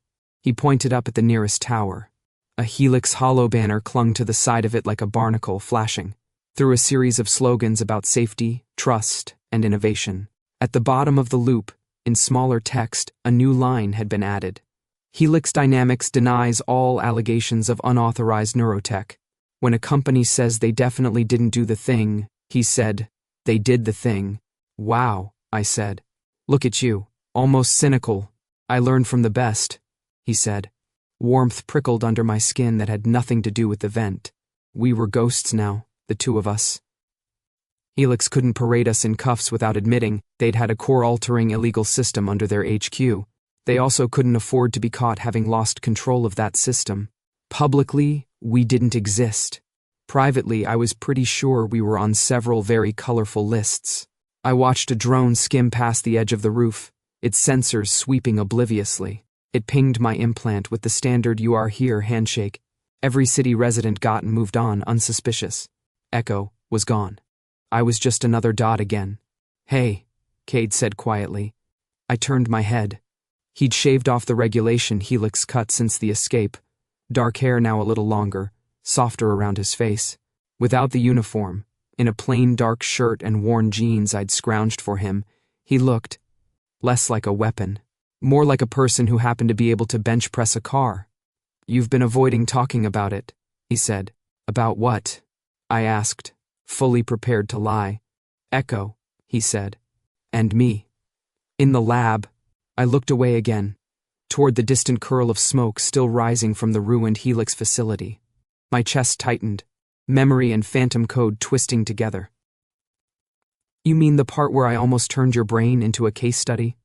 He pointed up at the nearest tower. A Helix hollow banner clung to the side of it like a barnacle, flashing through a series of slogans about safety, trust, and innovation. At the bottom of the loop, in smaller text, a new line had been added. Helix Dynamics denies all allegations of unauthorized neurotech. When a company says they definitely didn't do the thing, he said, they did the thing. "Wow," I said. "Look at you, almost cynical. I learned from the best," he said. Warmth prickled under my skin that had nothing to do with the vent. We were ghosts now, the 2 of us. Helix couldn't parade us in cuffs without admitting they'd had a core-altering illegal system under their HQ. They also couldn't afford to be caught having lost control of that system. Publicly, we didn't exist. Privately, I was pretty sure we were on several very colorful lists. I watched a drone skim past the edge of the roof, its sensors sweeping obliviously. It pinged my implant with the standard "you are here" handshake. Every city resident got and moved on, unsuspicious. Echo was gone. I was just another dot again. "Hey," Cade said quietly. I turned my head. He'd shaved off the regulation Helix cut since the escape. Dark hair now a little longer, softer around his face. Without the uniform, in a plain dark shirt and worn jeans I'd scrounged for him, he looked less like a weapon, more like a person who happened to be able to bench press a car. "You've been avoiding talking about it," he said. About what? I asked, fully prepared to lie. Echo, he said. And me. In the lab, I looked away again, toward the distant curl of smoke still rising from the ruined Helix facility. My chest tightened, memory and phantom code twisting together. You mean the part where I almost turned your brain into a case study?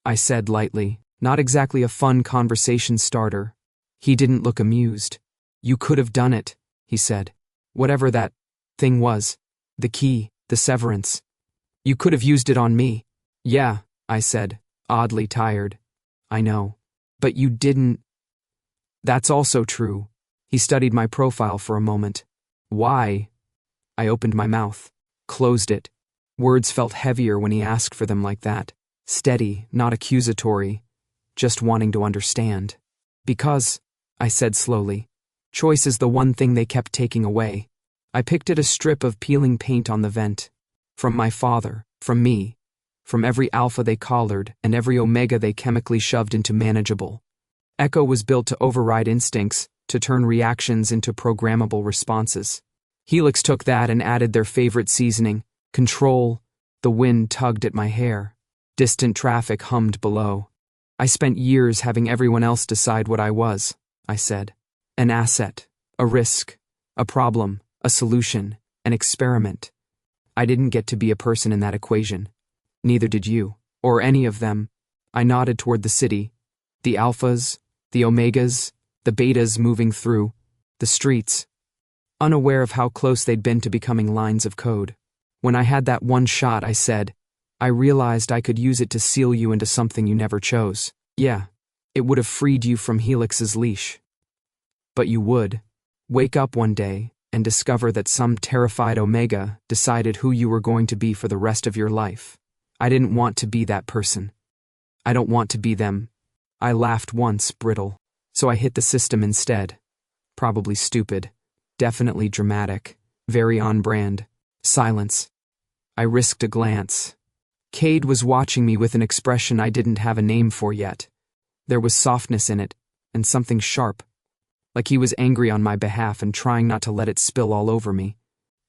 I said lightly, not exactly a fun conversation starter. He didn't look amused. You could have done it, he said. Whatever that thing was. The key, the severance. You could have used it on me. Yeah, I said, oddly tired. I know. But you didn't. That's also true. He studied my profile for a moment. Why? I opened my mouth, closed it. Words felt heavier when he asked for them like that. Steady, not accusatory, just wanting to understand. Because, I said slowly, choice is the one thing they kept taking away. I picked at a strip of peeling paint on the vent. From my father, from me, from every alpha they collared and every omega they chemically shoved into manageable. Echo was built to override instincts, to turn reactions into programmable responses. Helix took that and added their favorite seasoning, control. The wind tugged at my hair. Distant traffic hummed below. I spent years having everyone else decide what I was, I said. An asset, a risk, a problem, a solution, an experiment. I didn't get to be a person in that equation. Neither did you, or any of them. I nodded toward the city. The alphas, the omegas, the betas moving through, the streets, unaware of how close they'd been to becoming lines of code. When I had that one shot, I said, I realized I could use it to seal you into something you never chose. Yeah, it would have freed you from Helix's leash. But you would wake up one day and discover that some terrified omega decided who you were going to be for the rest of your life. I didn't want to be that person. I don't want to be them. I laughed once, brittle. So I hit the system instead. Probably stupid. Definitely dramatic. Very on brand. Silence. I risked a glance. Cade was watching me with an expression I didn't have a name for yet. There was softness in it, and something sharp. Like he was angry on my behalf and trying not to let it spill all over me.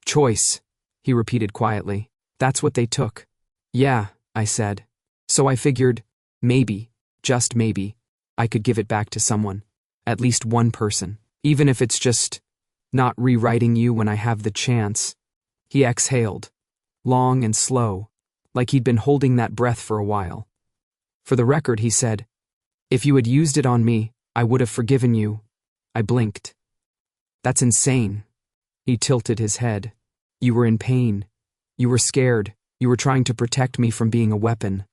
Choice, he repeated quietly. That's what they took. Yeah, I said. So I figured, maybe, just maybe, I could give it back to someone. At least one person. Even if it's just not rewriting you when I have the chance. He exhaled. Long and slow, like he'd been holding that breath for a while. For the record, he said, if you had used it on me, I would have forgiven you. I blinked. That's insane. He tilted his head. You were in pain. You were scared. You were trying to protect me from being a weapon.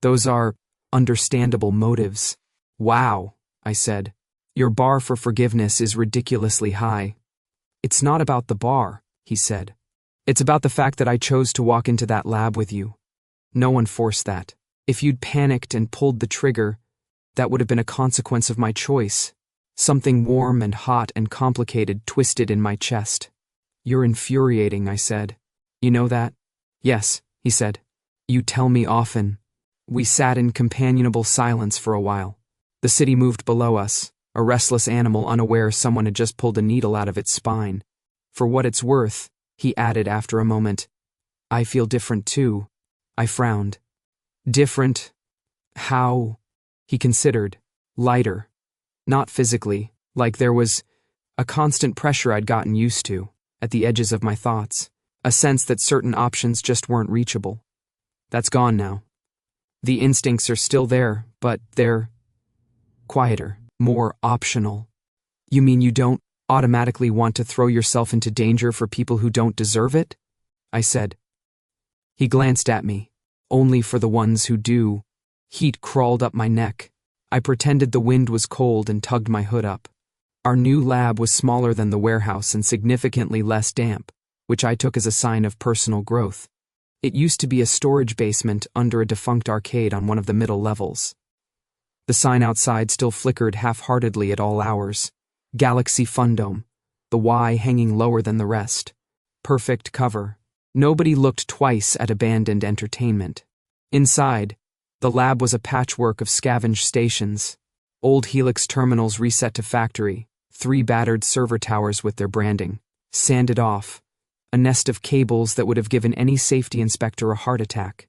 Those are understandable motives. Wow, I said. Your bar for forgiveness is ridiculously high. It's not about the bar, he said. It's about the fact that I chose to walk into that lab with you. No one forced that. If you'd panicked and pulled the trigger, that would have been a consequence of my choice. Something warm and hot and complicated twisted in my chest. You're infuriating, I said. You know that? Yes, he said. You tell me often. We sat in companionable silence for a while. The city moved below us, a restless animal unaware someone had just pulled a needle out of its spine. For what it's worth, he added after a moment, I feel different too. I frowned. Different? How? He considered. Lighter. Not physically, like there was a constant pressure I'd gotten used to, at the edges of my thoughts, a sense that certain options just weren't reachable. That's gone now. The instincts are still there, but they're quieter, more optional. You mean you don't automatically want to throw yourself into danger for people who don't deserve it? I said. He glanced at me. Only for the ones who do. Heat crawled up my neck. I pretended the wind was cold and tugged my hood up. Our new lab was smaller than the warehouse and significantly less damp, which I took as a sign of personal growth. It used to be a storage basement under a defunct arcade on one of the middle levels. The sign outside still flickered half-heartedly at all hours. Galaxy Fundome, the Y hanging lower than the rest. Perfect cover. Nobody looked twice at abandoned entertainment. Inside, the lab was a patchwork of scavenged stations. Old Helix terminals reset to factory, 3 battered server towers with their branding, sanded off, a nest of cables that would have given any safety inspector a heart attack.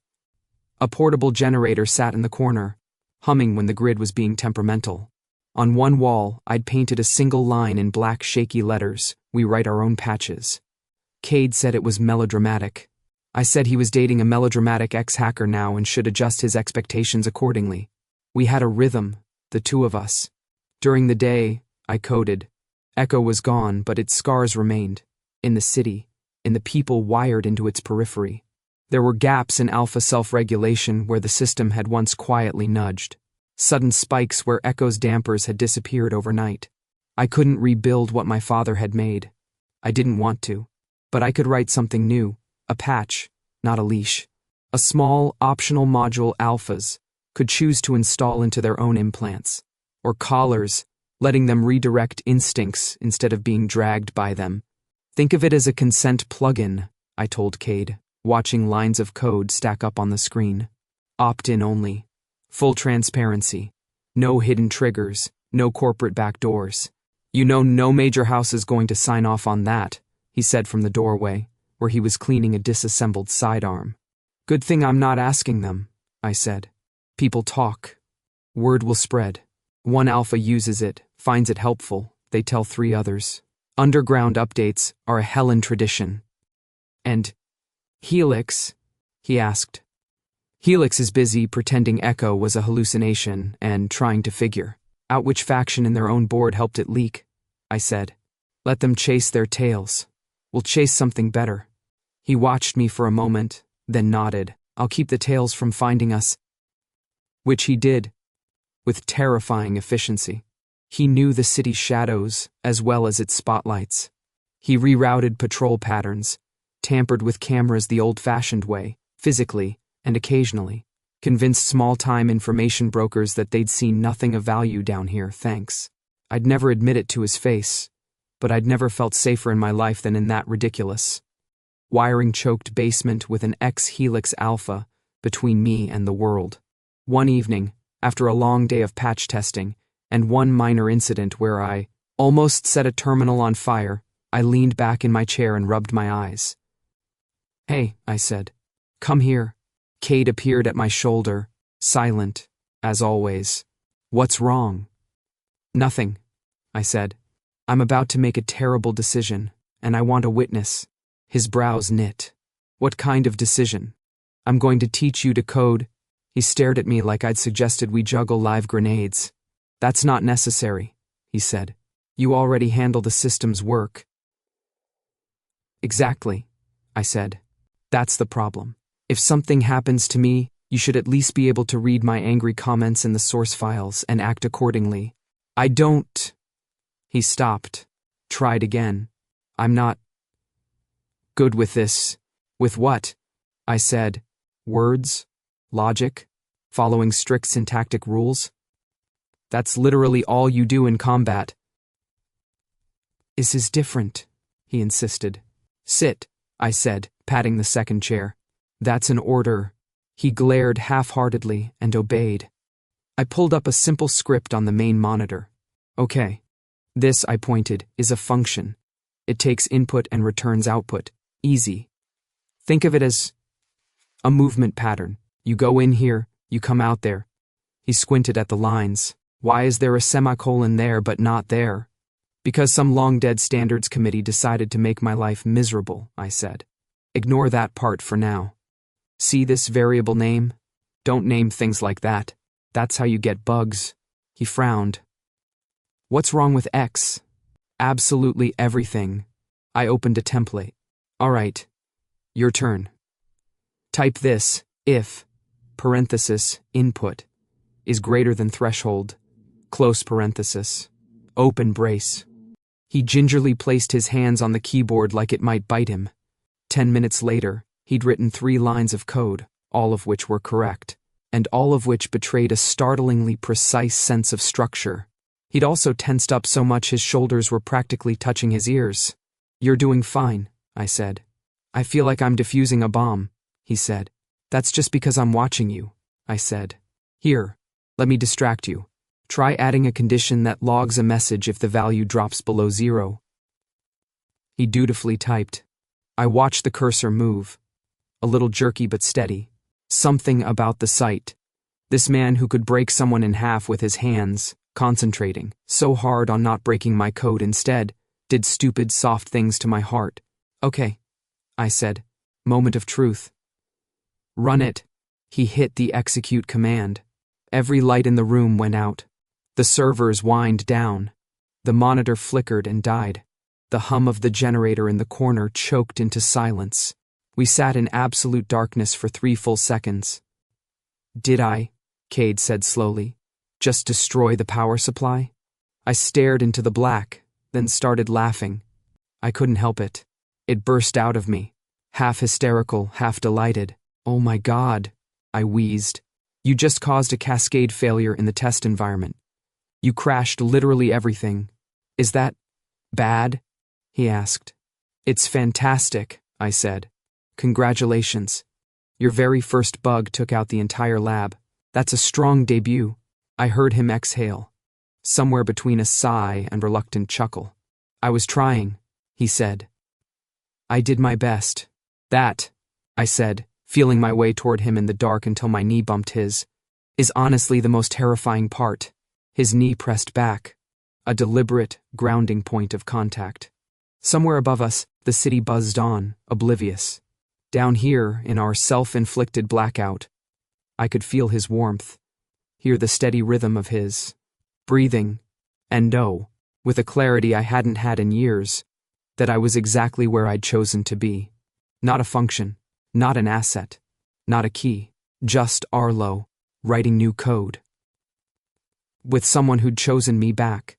A portable generator sat in the corner, humming when the grid was being temperamental. On one wall, I'd painted a single line in black shaky letters, "We write our own patches." Cade said it was melodramatic. I said he was dating a melodramatic ex-hacker now and should adjust his expectations accordingly. We had a rhythm, the two of us. During the day, I coded. Echo was gone, but its scars remained. In the city, in the people wired into its periphery. There were gaps in alpha self-regulation where the system had once quietly nudged. Sudden spikes where Echo's dampers had disappeared overnight. I couldn't rebuild what my father had made. I didn't want to. But I could write something new, a patch, not a leash. A small, optional module alphas could choose to install into their own implants. Or collars, letting them redirect instincts instead of being dragged by them. Think of it as a consent plugin, I told Cade, watching lines of code stack up on the screen. Opt-in only. Full transparency. No hidden triggers, no corporate backdoors. You know no major house is going to sign off on that, he said from the doorway, where he was cleaning a disassembled sidearm. Good thing I'm not asking them, I said. People talk. Word will spread. One alpha uses it, finds it helpful, they tell 3 others. Underground updates are a Helen tradition. And Helix? He asked. Helix is busy pretending Echo was a hallucination and trying to figure out which faction in their own board helped it leak, I said. Let them chase their tails. We'll chase something better. He watched me for a moment, then nodded. I'll keep the tails from finding us. Which he did, with terrifying efficiency. He knew the city's shadows as well as its spotlights. He rerouted patrol patterns, tampered with cameras the old-fashioned way, physically and occasionally, convinced small-time information brokers that they'd seen nothing of value down here, thanks. I'd never admit it to his face, but I'd never felt safer in my life than in that ridiculous, wiring-choked basement with an ex-Helix alpha between me and the world. One evening, after a long day of patch testing, and one minor incident where I almost set a terminal on fire, I leaned back in my chair and rubbed my eyes. Hey, I said. Come here. Cade appeared at my shoulder, silent, as always. What's wrong? Nothing, I said. I'm about to make a terrible decision, and I want a witness. His brows knit. What kind of decision? I'm going to teach you to code. He stared at me like I'd suggested we juggle live grenades. That's not necessary, he said. You already handle the system's work. Exactly, I said. That's the problem. If something happens to me, you should at least be able to read my angry comments in the source files and act accordingly. I don't. He stopped. Tried again. I'm not good with this. With what? I said. Words? Logic? Following strict syntactic rules? That's literally all you do in combat. This is different, he insisted. Sit, I said, patting the second chair. That's an order. He glared half-heartedly and obeyed. I pulled up a simple script on the main monitor. Okay. This, I pointed, is a function. It takes input and returns output. Easy. Think of it as a movement pattern. You go in here, you come out there. He squinted at the lines. Why is there a semicolon there but not there? Because some long-dead standards committee decided to make my life miserable, I said. Ignore that part for now. See this variable name? Don't name things like that. That's how you get bugs. He frowned. What's wrong with X? Absolutely everything. I opened a template. All right. Your turn. Type this, if, parenthesis, input, is greater than threshold, close parenthesis, open brace. He gingerly placed his hands on the keyboard like it might bite him. 10 minutes later, he'd written 3 lines of code, all of which were correct, and all of which betrayed a startlingly precise sense of structure. He'd also tensed up so much his shoulders were practically touching his ears. You're doing fine, I said. I feel like I'm defusing a bomb, he said. That's just because I'm watching you, I said. Here, let me distract you. Try adding a condition that logs a message if the value drops below 0. He dutifully typed. I watched the cursor move. A little jerky but steady. Something about the sight. This man who could break someone in half with his hands, concentrating so hard on not breaking my code instead, did stupid soft things to my heart. Okay, I said. Moment of truth. Run it. He hit the execute command. Every light in the room went out. The servers whined down. The monitor flickered and died. The hum of the generator in the corner choked into silence. We sat in absolute darkness for 3 full seconds. Did I, Cade said slowly, just destroy the power supply? I stared into the black, then started laughing. I couldn't help it. It burst out of me. Half hysterical, half delighted. Oh my God, I wheezed. You just caused a cascade failure in the test environment. You crashed literally everything. Is that bad? He asked. It's fantastic, I said. Congratulations. Your very first bug took out the entire lab. That's a strong debut. I heard him exhale, somewhere between a sigh and reluctant chuckle. I was trying, he said. I did my best. That, I said, feeling my way toward him in the dark until my knee bumped his, is honestly the most terrifying part. His knee pressed back, a deliberate grounding point of contact. Somewhere above us, the city buzzed on, oblivious. Down here, in our self-inflicted blackout, I could feel his warmth, hear the steady rhythm of his breathing, and know, with a clarity I hadn't had in years, that I was exactly where I'd chosen to be. Not a function, not an asset, not a key, just Arlo, writing new code. With someone who'd chosen me back.